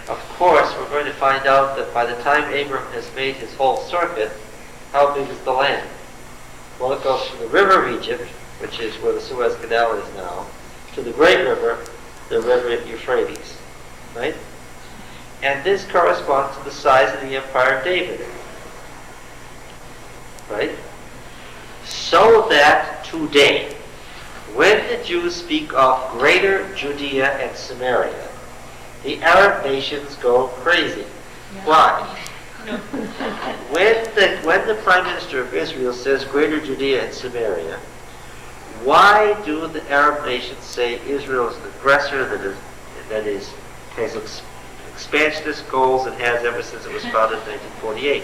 of course, we're going to find out that by the time Abram has made his whole circuit, how big is the land? Well, it goes from the river of Egypt, which is where the Suez Canal is now, to the great river, the river Euphrates. Right? And this corresponds to the size of the empire of David. Right? So that today, when the Jews speak of Greater Judea and Samaria, the Arab nations go crazy. Yeah. Why? When the Prime Minister of Israel says Greater Judea and Samaria, why do the Arab nations say Israel is an aggressor that has expansionist goals and has ever since it was founded in 1948?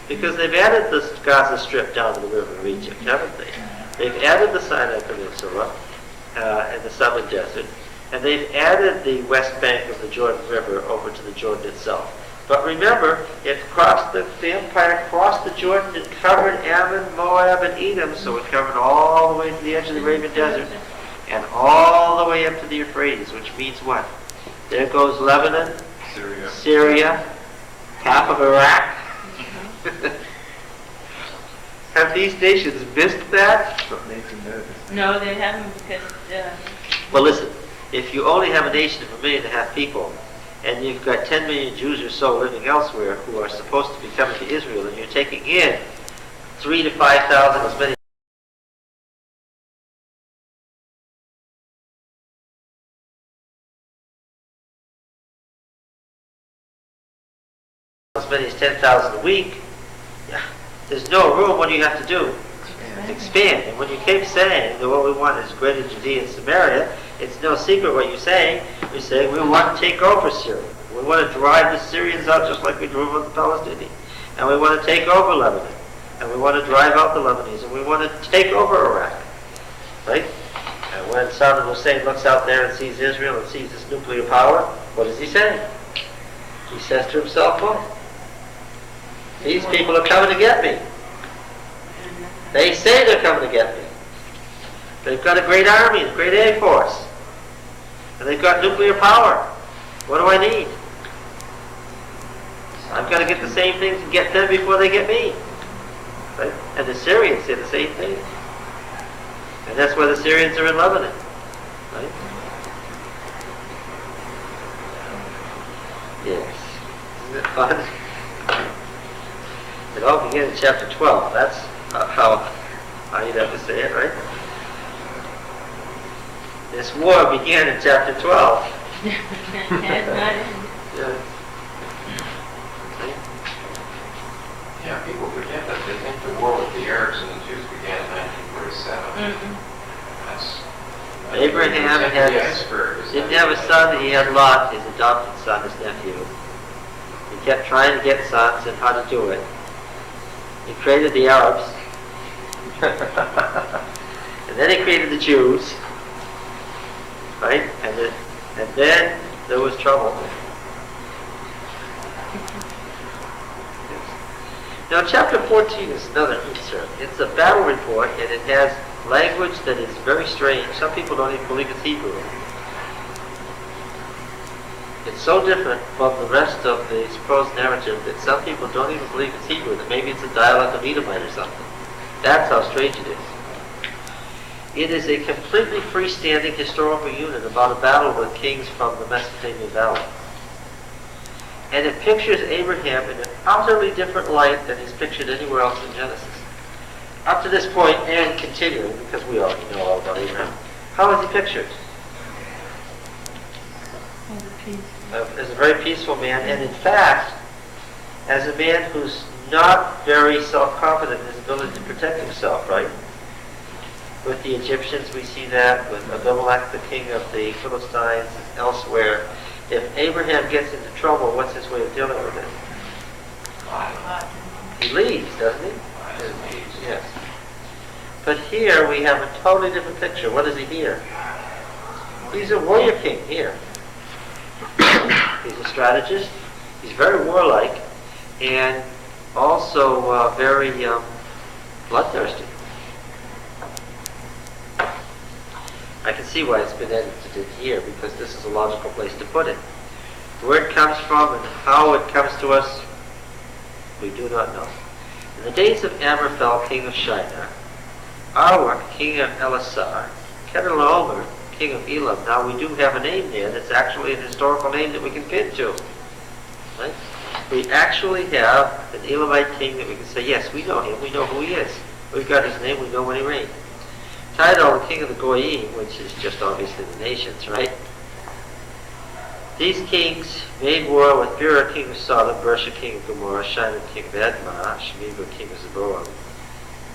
Because they've added the Gaza Strip down to the river of Egypt, haven't they? They've added the Sinai Peninsula and the southern desert, and they've added the west bank of the Jordan River over to the Jordan itself. But remember, the empire crossed the Jordan and covered Ammon, Moab, and Edom, so it covered all the way to the edge of the Arabian Desert and all the way up to the Euphrates, which means what? There goes Lebanon, Syria, half of Iraq. Have these nations missed that? No, they haven't because, Well, listen, if you only have a nation of 1.5 million people, and you've got 10 million Jews or so living elsewhere who are supposed to be coming to Israel, and you're taking in 3,000 to 5,000 as many as 10,000 a week, yeah, there's no room. What do you have to do? Expand. And when you keep saying that what we want is greater Judea and Samaria, it's no secret what you're saying. You're saying we want to take over Syria. We want to drive the Syrians out just like we drove out the Palestinians. And we want to take over Lebanon. And we want to drive out the Lebanese. And we want to take over Iraq. Right? And when Saddam Hussein looks out there and sees Israel and sees this nuclear power, what does he say? He says to himself, well, these people are coming to get me. They say they're coming to get me. They've got a great army, a great air force. And they've got nuclear power. What do I need? I've got to get the same things and get them before they get me. Right? And the Syrians say the same thing. And that's why the Syrians are in Lebanon. Right? Yes. Isn't it fun? It all began in chapter 12. That's how you'd have to say it, right? This war began in chapter 12. has not ended. Yeah. Yeah, people forget that. They think the war with the Arabs and the Jews began in 1947. That's Abraham didn't have a son, he had Lot, his adopted son, his nephew. He kept trying to get sons and how to do it. He created the Arabs. And then he created the Jews. Right? And then there was trouble. Now chapter 14 is another insert. It's a battle report and it has language that is very strange. Some people don't even believe it's Hebrew. It's so different from the rest of the prose narrative that some people don't even believe it's Hebrew, that maybe it's a dialect of Edomite or something. That's how strange it is. It is a completely freestanding historical unit about a battle with kings from the Mesopotamian Valley. And it pictures Abraham in an utterly different light than he's pictured anywhere else in Genesis. Up to this point, and continuing, because we already know all about Abraham, how is he pictured? As a very peaceful man, and in fact, as a man who's not very self-confident in his ability to protect himself, right? With the Egyptians, we see that. With Abimelech, the king of the Philistines, elsewhere. If Abraham gets into trouble, what's his way of dealing with it? He leaves, doesn't he? Yes. But here we have a totally different picture. What is he here? He's a warrior king here. He's a strategist. He's very warlike and also very bloodthirsty. I can see why it's been edited here because this is a logical place to put it. Where it comes from and how it comes to us, we do not know. In the days of Amraphel, king of Shinar, Arwak, king of Elasar, Kedorlaomer, king of Elam. Now we do have a name there that's actually an historical name that we can pin to. Right? We actually have an Elamite king that we can say, yes, we know him, we know who he is. We've got his name, we know when he reigned. Tidal, the king of the Goyim, which is just obviously the nations, right? These kings made war with Bera, king of Sodom, Bersha, king of Gomorrah, Shinar, king of Admah, Shemiba, king of Zeboam,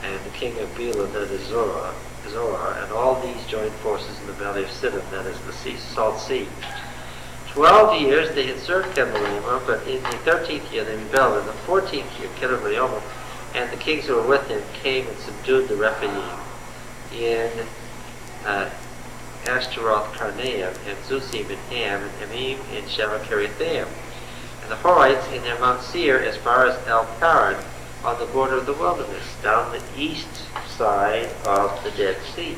and the king of Bela, that is Zoar, and all these joined forces in the valley of Siddim, that is the Salt Sea. 12 years they had served Kedorlaomer, but in the 13th year they rebelled. In the 14th year, Kedorlaomer and the kings who were with him came and subdued the Rephaim in Ashtaroth Karnaim, and Zuzim and Ham, and Emim and Sheva-Kirithaim, and the Horites in their Mount Seir as far as El Paran on the border of the wilderness, down the east side of the Dead Sea.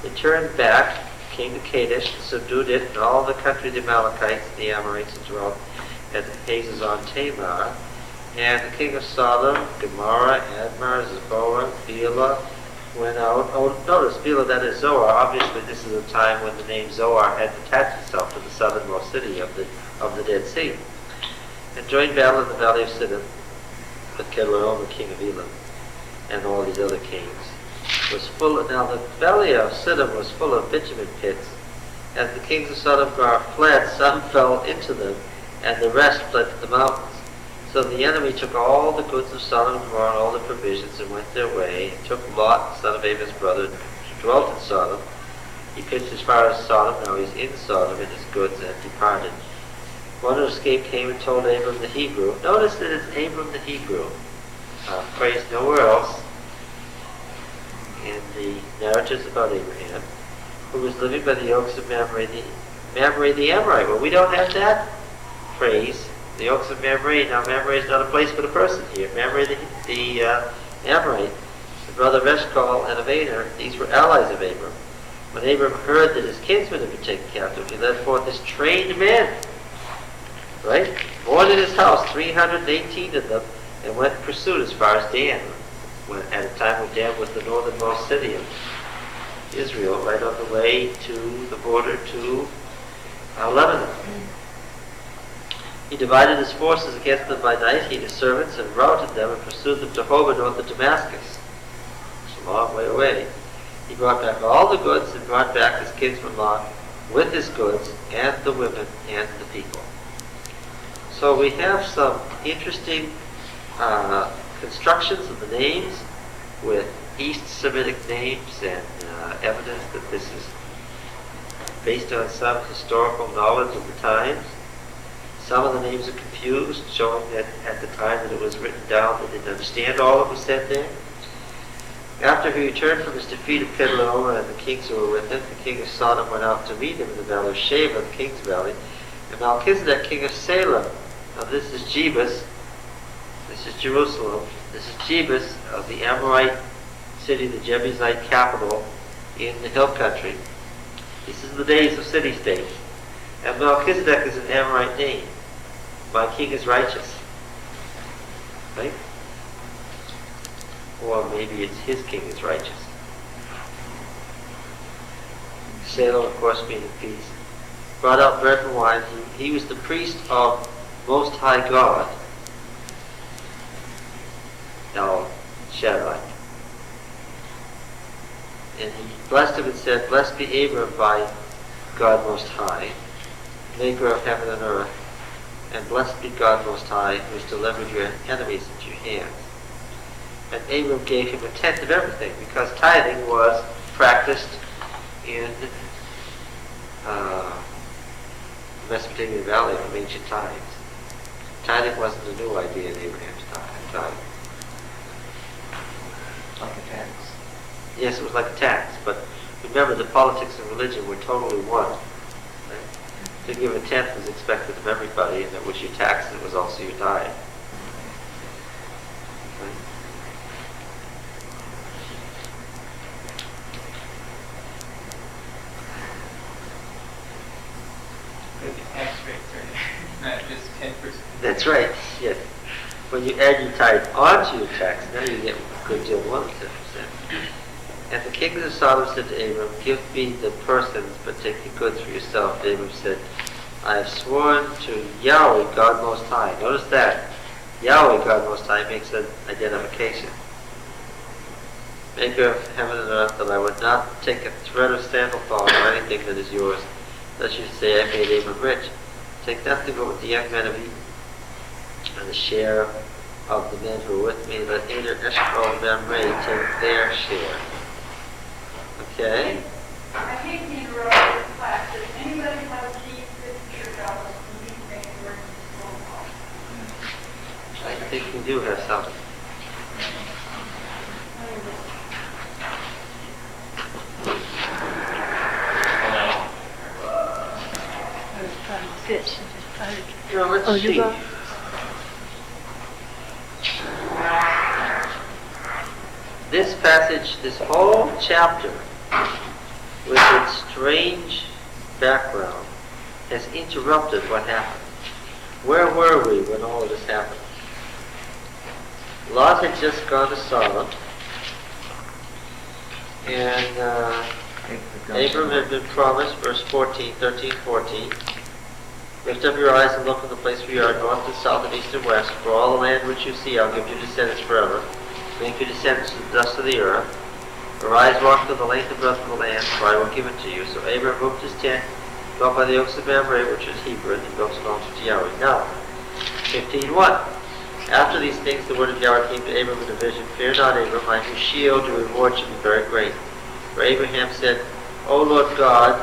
They turned back, came to Kadesh, subdued it, and all the country of the Amalekites, the Amorites, and dwelt at Hazazon Tamar. And the king of Sodom, Gomorrah, Admar, Zeboah, Bela went out. Oh, notice, Bela, that is Zoar. Obviously, this is a time when the name Zoar had attached itself to the southernmost city of the Dead Sea. And joined battle in the valley of Siddim with Kedorlaomer, king of Elam, and all these other kings. Now the valley of Siddim was full of bitumen pits. As the kings of Sodom and Gomorrah fled, some fell into them, and the rest fled to the mountains. So the enemy took all the goods of Sodom and Gomorrah and all the provisions and went their way, and took Lot, son of Abel's brother, who dwelt in Sodom. He pitched as far as Sodom, now he's in Sodom, and his goods, and departed. One who escaped came and told Abram the Hebrew. Notice that it's Abram the Hebrew, phrased nowhere else in the narratives about Abraham, who was living by the oaks of Mamre the Amorite. Well, we don't have that phrase, the oaks of Mamre. Now, Mamre is not a place but a person here. Mamre the Amorite, the brother of Eshcol and of Aner, these were allies of Abram. When Abram heard that his kinsmen had been taken captive, he led forth his trained men, right? More than his house, 318 of them, and went in pursuit as far as Dan, at a time when Dan was the northernmost city of Israel, right on the way to the border to Lebanon. He divided his forces against them by night, he and his servants, and routed them and pursued them to Hobah north of Damascus. It's a long way away. He brought back all the goods and brought back his kinsman Lot with his goods and the women and the people. So we have some interesting constructions of the names with East Semitic names and evidence that this is based on some historical knowledge of the times. Some of the names are confused, showing that at the time that it was written down they didn't understand all that was said there. After he returned from his defeat of Kedorlaomer and the kings who were with him, the king of Sodom went out to meet him in the valley of Sheva, the king's valley, and Melchizedek, king of Salem. Now this is Jebus, this is Jerusalem, this is Jebus of the Amorite city, the Jebusite capital in the hill country. This is the days of city-states. And Melchizedek is an Amorite name. My king is righteous. Right? Or maybe it's his king is righteous. Salem, of course, meaning peace. Brought out bread and wine. He was the priest of Most High God, El Shaddai. And he blessed him and said, "Blessed be Abram by God Most High, maker of heaven and earth, and blessed be God Most High, who has delivered your enemies into your hands." And Abram gave him a tenth of everything, because tithing was practiced in the Mesopotamian Valley from ancient times. Tithing wasn't a new idea in Abraham's time. Like a tax. Yes, it was like a tax, but remember, the politics and religion were totally one. Right? To give a tenth was expected of everybody, and it was your tax, and it was also your tithe. Right? The tax rates are not just 10%. That's right, yes. When you add your tithe onto your tax, now you get a good deal more than 10%. And the king of Sodom said to Abram, "Give me the persons, but take the goods for yourself." Abram said, "I have sworn to Yahweh, God Most High." Notice that. Yahweh, God Most High, makes an identification. "Maker of heaven and earth, that I would not take a thread of sandal thong or anything that is yours, lest you say, I made Abram rich. Take nothing but what the young men have eaten, and the share of the men who are with me. Let Aner, Eshcol, and Mamre take their share." Okay? I hate to interrupt this class. Does anybody have a key signature think we do have something. Fish. No, let's Oh, you see. go. This passage, this whole chapter, with its strange background, has interrupted what happened. Where were we when all of this happened? Lot had just gone to Sodom, and Abram had been promised, verse 14, 13, 14, lift up your eyes and look from the place where you are, north and south and east and west, for all the land which you see I'll give your descendants forever, make your descendants to the dust of the earth. Arise, walk through the length and breadth of the land, for I will give it to you. So Abram moved his tent, dwelt by the oaks of Mamre, which is Hebron, and built an altar to Yahweh. Now, 15:1. After these things the word of Yahweh came to Abram in a vision, fear not, Abram, I who shield your reward shall be very great. For Abraham said, O Lord God,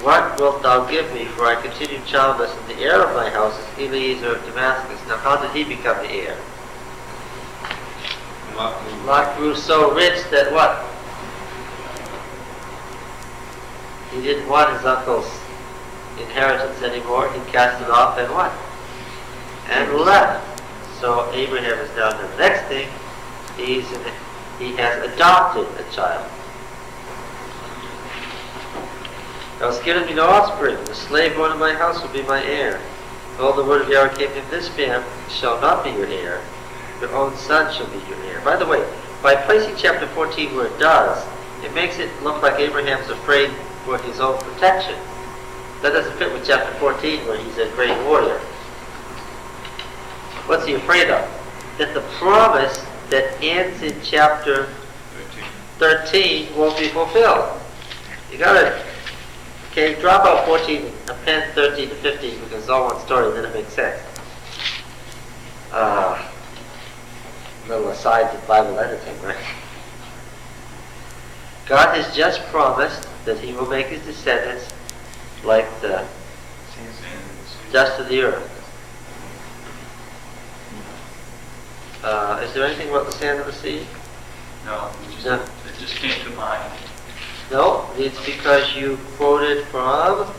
what wilt thou give me, for I continue childless, and the heir of my house is Eliezer of Damascus. Now how did he become the heir? Lot grew so rich that what? He didn't want his uncle's inheritance anymore. He cast it off and what? And left. So Abraham has now done the next thing. He has adopted a child. Thou hast given me no offspring. The slave born in my house will be my heir. All the word of Yahweh came to him, this man shall not be your heir. Your own son shall be your heir. By the way, by placing chapter 14 where it does, it makes it look like Abraham's afraid for his own protection. That doesn't fit with chapter 14 where he's a great warrior. What's he afraid of? That the promise that ends in chapter 13 won't be fulfilled. You gotta, drop out 14 and append 13 to 15 because it's all one story, then it makes sense. Little asides of Bible editing, right? God has just promised that he will make his descendants like the dust of the earth. Is there anything about the sand of the sea? No, No. it just came to mind. No, it's because you quoted from,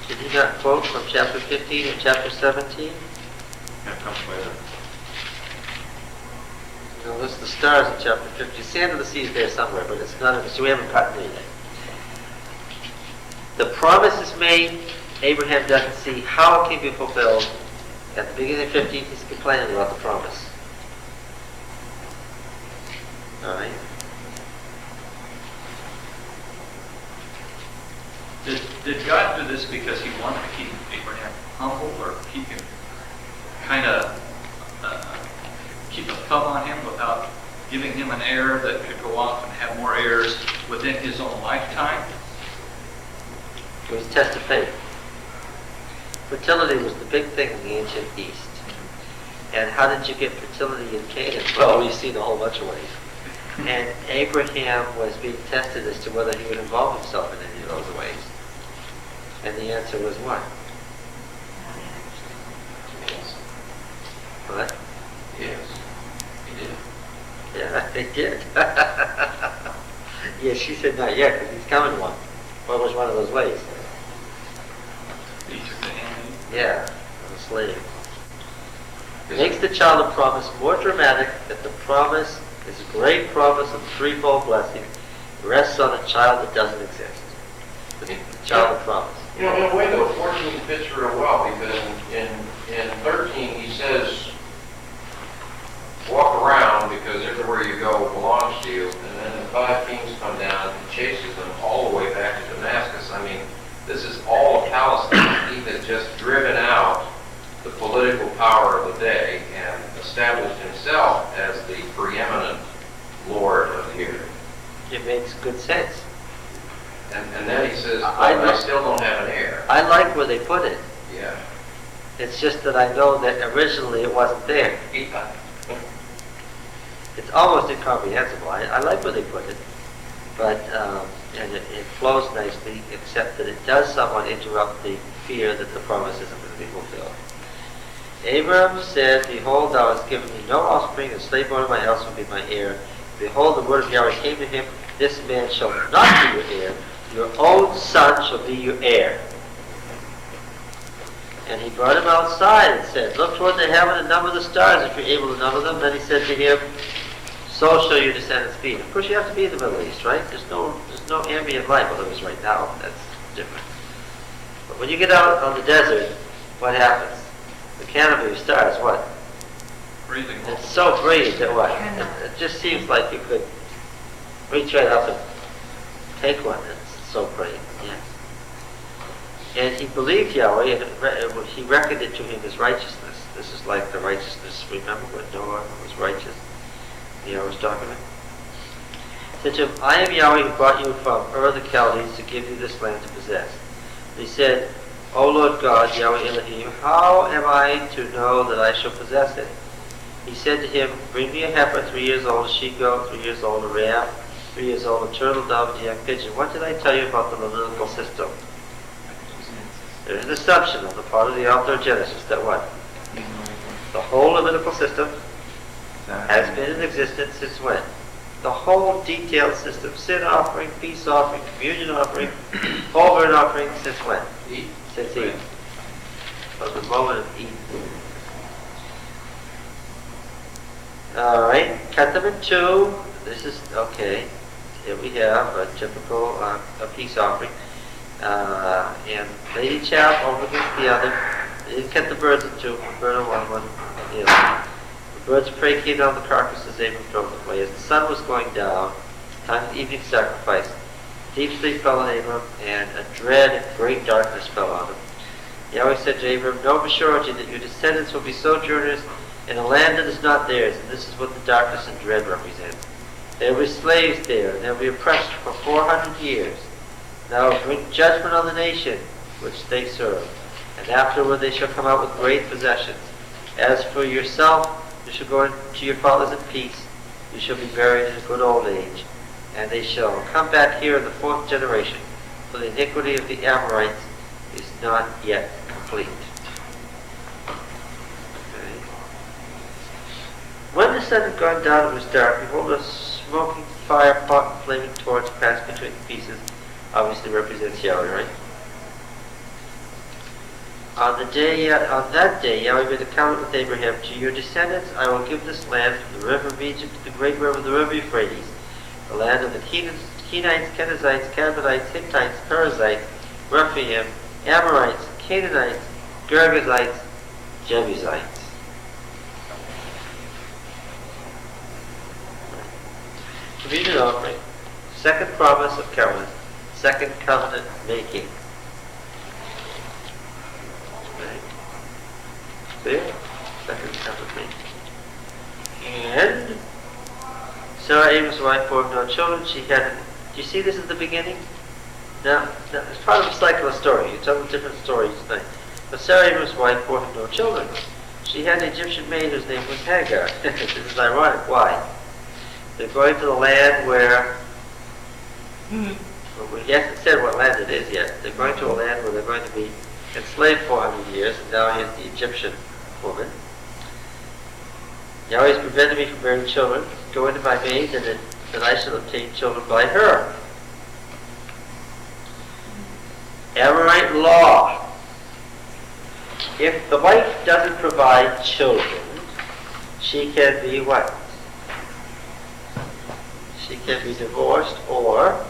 did you not quote from chapter 15 and chapter 17? That comes later. No, that's the stars in chapter 50. Sand of the sea is there somewhere, but it's not in the, so we haven't gotten there yet. The promise is made. Abraham doesn't see how it can be fulfilled. At the beginning of 15, he's complaining about the promise. All right. Did God do this because he wanted to keep Abraham humble, or keep him kind of keep a thumb on him without giving him an heir that could go off and have more heirs within his own lifetime? It was a test of faith. Fertility was the big thing in the ancient East. And how did you get fertility in Canaan? Well, we've seen a whole bunch of ways. And Abraham was being tested as to whether he would involve himself in any of those ways. And the answer was what? Yes. What? Yes. He did. Yeah, they did. Yeah, she said not yet, because he's coming one. What was one of those ways? He took the hand. Yeah, of a slave. Makes the child of promise more dramatic that the promise is a great promise of threefold blessing rests on a child that doesn't exist. The child of promise. You know, in a way, though, 14 fits real well because in 13 he says, walk around because everywhere you go belongs to you. And then the 5 kings come down and chases them all the way back to Damascus. I mean, this is all of Palestine. He has just driven out the political power of the day and established himself as the preeminent Lord of the earth. It makes good sense. And then he says, I still don't have an heir. I like where they put it. Yeah. It's just that I know that originally it wasn't there. Yeah. It's almost incomprehensible. I like where they put it. But, and it flows nicely, except that it does somewhat interrupt the fear that the promise isn't going to be fulfilled. Abram said, Behold, thou hast given me no offspring, and slave born of my house will be my heir. Behold, the word of Yahweh came to him, This man shall not be your heir, your own son shall be your heir. And he brought him outside and said, Look toward the heaven and number the stars, if you're able to number them. Then he said to him, So shall your descendants be. Of course, you have to be in the Middle East, right? There's no ambient light. Well, there is right now. That's different. But when you get out on the desert, what happens? The canopy of stars, what? Breathing. It's so brilliant that what? It just seems like you could reach right up and take one. It's so brilliant. Yes. And he believed Yahweh, and he reckoned it to him as righteousness. This is like the righteousness. Remember when Noah was righteous? Yahweh was talking about. He said to him, I am Yahweh who brought you from Ur the Chaldees to give you this land to possess. And he said, O Lord God, Yahweh Elohim, how am I to know that I shall possess it? He said to him, Bring me a heifer 3 years old, a she-goat 3 years old, a ram 3 years old, a turtle dove, and a young pigeon. What did I tell you about the Levitical system? There's an assumption on the part of the author of Genesis that what? The whole Levitical system has been in existence since when? The whole detailed system, sin offering, peace offering, communion offering, whole burnt offering, since when? Since Eve. From the moment of Eve. Alright, cut them in two. This is, okay, here we have a typical peace offering. And they each have over against the other. They didn't cut the birds in two, one bird on one on the other. The birds of prey came down the carcasses, Abram drove them away. As the sun was going down, time of the evening sacrifice, deep sleep fell on Abram, and a dread and great darkness fell on him. Yahweh said to Abram, Know for surety that your descendants will be sojourners in a land that is not theirs, and this is what the darkness and dread represent. There will be slaves there, and they will be oppressed for 400 years. And I will bring judgment on the nation which they serve, and afterward they shall come out with great possessions. As for yourself, you shall go into your fathers in peace. You shall be buried in a good old age. And they shall come back here in the 4th generation, for the iniquity of the Amorites is not yet complete. Okay. When the sun had gone down and was dark, behold, a smoking fire pot and flaming torch passed between the pieces. Obviously represents Yahweh, right? On that day, Yahweh made a covenant with Abraham. To your descendants I will give this land from the river of Egypt to the great river, the river Euphrates, the land of the Kenites, Kenizzites, Canaanites, Hittites, Perizzites, Rephaim, Amorites, Canaanites, Girgashites, Jebusites. Communion offering, second promise of covenant, second covenant making. There, second covenant making. And Sarah, Abram's wife, bore no children. She had. Do you see this at the beginning? Now it's part of a cycle of story. You tell them different stories tonight. But Sarah, Abram's wife, bore no children. She had an Egyptian maid whose name was Hagar. This is ironic. Why? They're going to the land where. Well, we haven't said what land it is yet. They're going to a land where they're going to be enslaved 400 years, and now here's the Egyptian woman. Yahweh has prevented me from bearing children. Go into my maid, and that I shall obtain children by her. Amorite law. If the wife doesn't provide children, she can be what? She can be divorced, or,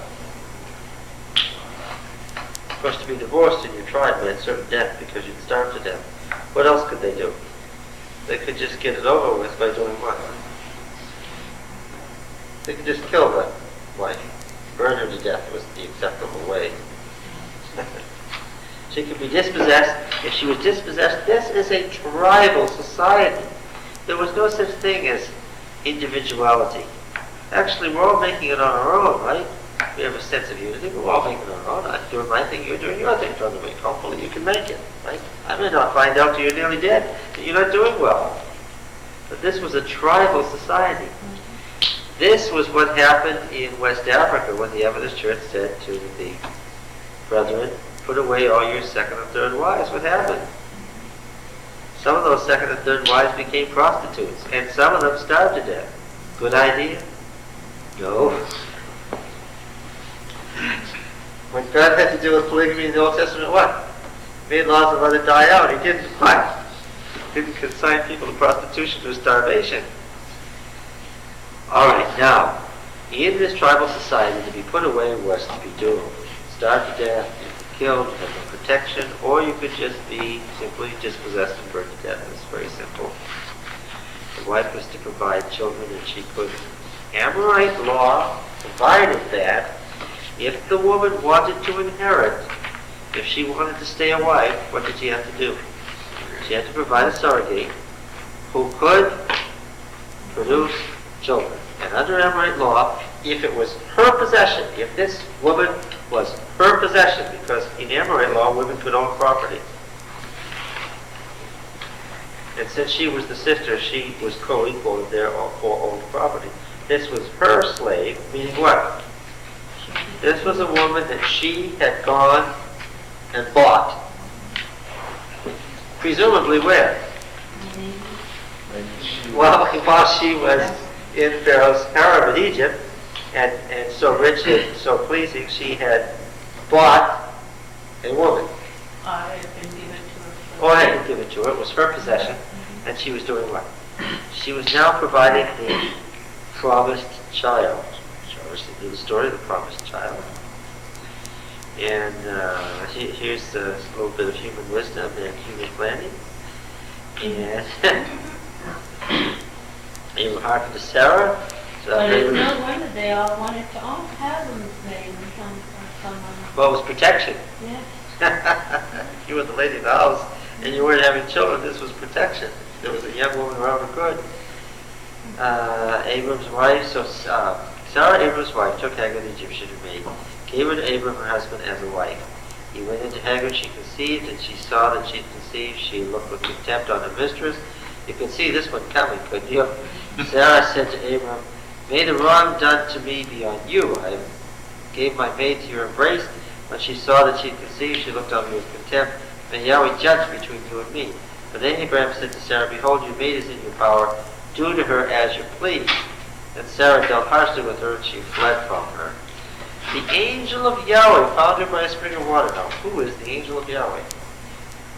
of course, to be divorced and you're tried by a certain death because you'd starve to death. What else could they do? They could just get it over with by doing what? They could just kill the wife. Burn her to death was the acceptable way. She could be dispossessed. If she was dispossessed, this is a tribal society. There was no such thing as individuality. Actually, we're all making it on our own, right? We have a sense of unity, but we're all making it on our own. I'm doing my thing, you're doing your thing, trying to make. Hopefully you can make it, right? I may not find out till you're nearly dead that you're not doing well. But this was a tribal society. This was what happened in West Africa when the Adventist Church said to the brethren, put away all your second and third wives. What happened? Some of those second and third wives became prostitutes, and some of them starved to death. Good idea? No. When God had to deal with polygamy in the Old Testament, what? He made laws to let it die out. He didn't what? Didn't consign people to prostitution or starvation. Alright, now, in this tribal society, to be put away was to be doomed. Starved to death, killed, have no protection, or you could just be simply dispossessed and burned to death. It's very simple. The wife was to provide children, and she could. Amorite law provided that if the woman wanted to inherit, if she wanted to stay a wife, what did she have to do? She had to provide a surrogate who could produce children. And under Amorite law, if it was her possession, if this woman was her possession, because in Amorite law, women could own property. And since she was the sister, she was co-equal in their owned property. This was her slave, meaning what? This was a woman that she had gone and bought. Presumably where? Well, while she was in Pharaoh's harem in Egypt, and so rich and so pleasing, she had bought a woman. Had been given to her. Or had been given to her. It was her possession. And she was doing what? She was now providing the promised child. She knew the story of the promised child. And here's a little bit of human wisdom and human planning. And Abraham hearkened to Sarah. So But it's no wonder they all wanted to have them made from someone. Well, it was protection. Yeah. You were the lady of the house, and you weren't having children. This was protection. There was a young woman around who could. Abram's wife, Sarah, Abram's wife, took Hagar the Egyptian maid, gave her to Abram her husband as a wife. He went into Hagar, she conceived, and she saw that she had conceived. She looked with contempt on her mistress. You could see this one coming, couldn't you? Sarah said to Abram, "May the wrong done to me be on you. I gave my maid to your embrace. When she saw that she had conceived, she looked on me with contempt. May Yahweh judge between you and me." But then Abraham said to Sarah, "Behold, your maid is in your power. Do to her as you please." And Sarah dealt harshly with her, and she fled from her. The angel of Yahweh found her by a spring of water. Now, who is the angel of Yahweh?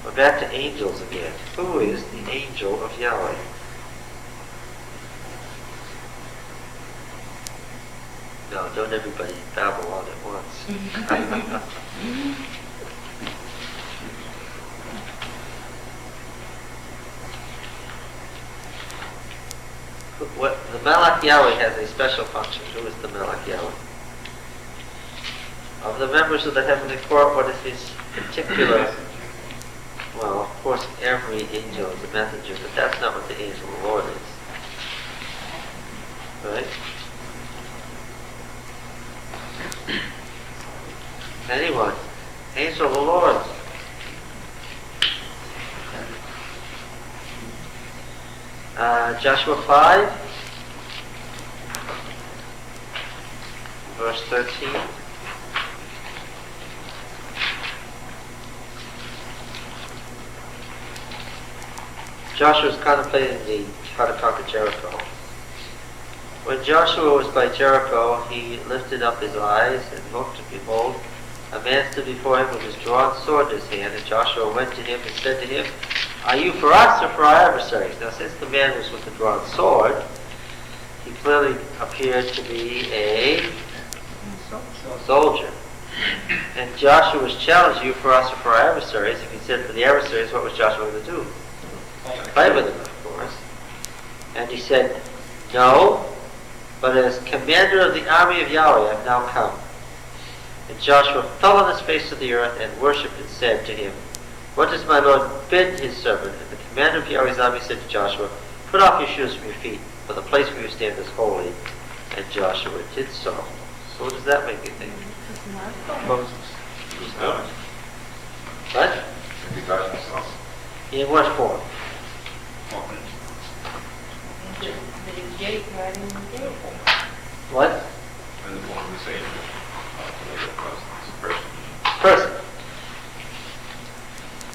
We're back to angels again. Who is the angel of Yahweh? No, don't everybody babble on at once. The Malach Yahweh has a special function. Who is the Malach Yahweh? Of the members of the heavenly court, what is his particular? Well, of course, every angel is a messenger, but that's not what the angel of the Lord is. Right? Anyone? Angel of the Lord. Joshua 5, verse 13. Joshua is contemplating how to conquer Jericho. When Joshua was by Jericho, he lifted up his eyes and looked, and behold, a man stood before him with his drawn sword in his hand. And Joshua went to him and said to him, "Are you for us or for our adversaries?" Now, since the man was with the drawn sword, he clearly appeared to be a soldier. And Joshua was challenged, "Are you for us or for our adversaries?" If he said for the adversaries, what was Joshua going to do? Fight with him, of course. And he said, "No, but as commander of the army of Yahweh I have now come." And Joshua fell on his face to the earth and worshipped and said to him, "What does my Lord bid his servant?" And the commander of Yahweh's army said to Joshua, "Put off your shoes from your feet, for the place where you stand is holy." And Joshua did so. So what does that make you think? Moses. What? Maybe God himself. In what form? The gate, right in the gate. What? In the form of this angel. It's a person. Person.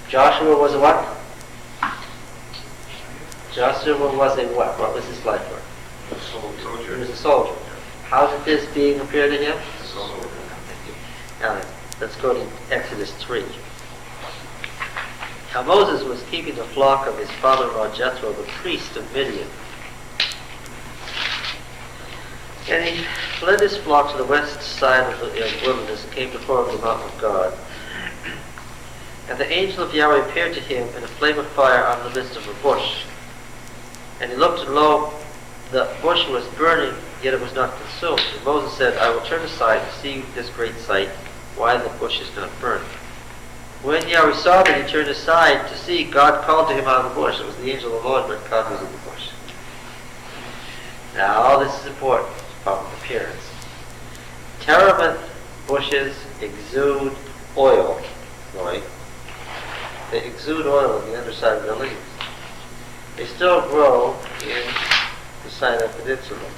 Joshua was a what? Joshua was a what? What was his life work? He was a soldier. How did this being appear to him? Soldier. Now, let's go to Exodus 3. Now Moses was keeping the flock of his father-in-law Jethro, the priest of Midian. And he led his flock to the west side of the wilderness and came before the mountain of God. And the angel of Yahweh appeared to him in a flame of fire out of the midst of a bush. And he looked, and lo, the bush was burning, yet it was not consumed. And Moses said, I will turn aside to see this great sight, why the bush is not burned. When Yahweh saw that he turned aside to see, God called to him out of the bush. It was the angel of the Lord, but God was in the bush. Now, all this is important about appearance. Terebinth bushes exude oil, right? They exude oil on the underside of their leaves. They still grow in the Sinai Peninsula.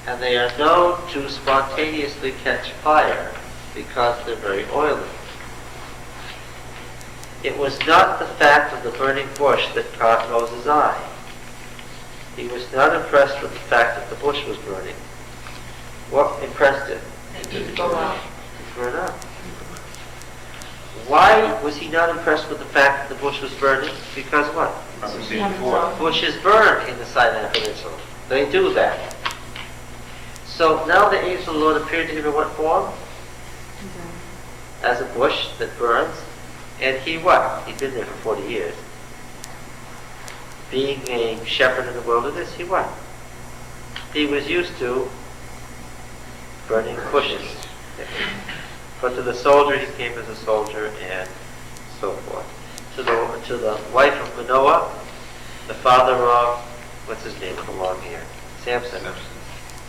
And they are known to spontaneously catch fire because they're very oily. It was not the fact of the burning bush that caught Moses' eye. He was not impressed with the fact that the bush was burning. What impressed him? It didn't go out. It burned up. Why was he not impressed with the fact that the bush was burning? Because what? I've seen before. Bushes burn in the Sinai Peninsula. They do that. So now the angel of the Lord appeared to him in what form? As a bush that burns. And he what? He'd been there for 40 years. Being a shepherd in the wilderness, he what? He was used to burning bushes. But to the soldier, he came as a soldier and so forth. To the wife of Manoah, the father of, what's his name come along here? Samson.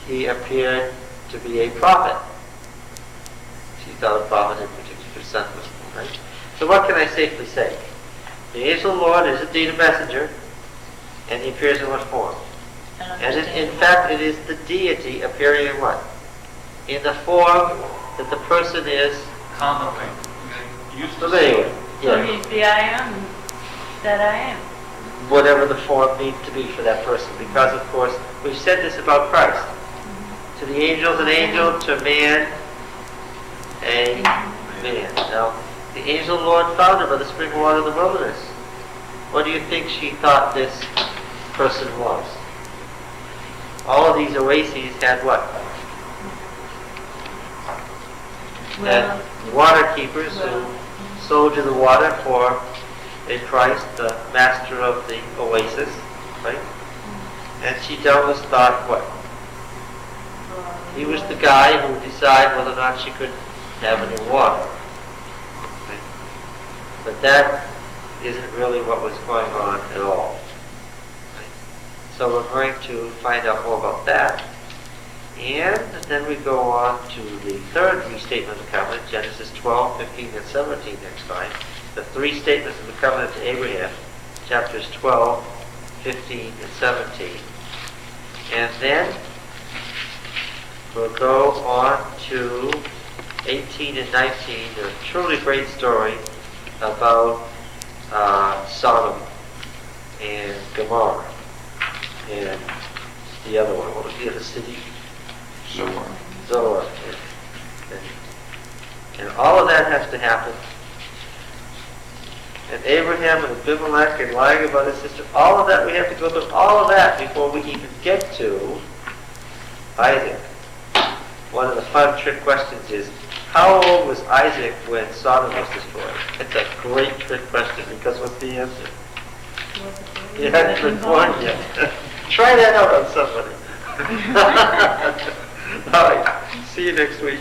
He appeared to be a prophet. She thought a prophet in particular son was, right? So what can I safely say? The angel of the Lord is indeed a messenger, and he appears in what form? And in fact, it is the deity appearing in what? In the form that the person is Commonly used to familiar with. So Yeah. he's the I am that I am. Whatever the form needs to be for that person. Because, of course, we've said this about Christ. To the angels, an angel. To man, a man. Now, the angel of the Lord found her by the spring of water in the wilderness. What do you think she thought this person was? All of these oases had what? Had water keepers who sold you the water for a price, the master of the oasis, right? And she doubtless thought what? He was the guy who would decide whether or not she could have any water. Right? But that isn't really what was going on at all. Right? So we're going to find out more about that. And then we go on to the third restatement of the covenant, Genesis 12, 15, and 17 next time. The three statements of the covenant to Abraham, chapters 12, 15, and 17. And then we'll go on to 18 and 19, a truly great story about Sodom and Gomorrah and the other one. What was the other city? Zoar. And all of that has to happen. And Abraham and Abimelech and lying about his sister, all of that, we have to go through all of that before we even get to Isaac. One of the fun trick questions is, how old was Isaac when Sodom was destroyed? It's a great trick question because what's the answer? He hadn't been born yet. Try that out on somebody. All right. See you next week.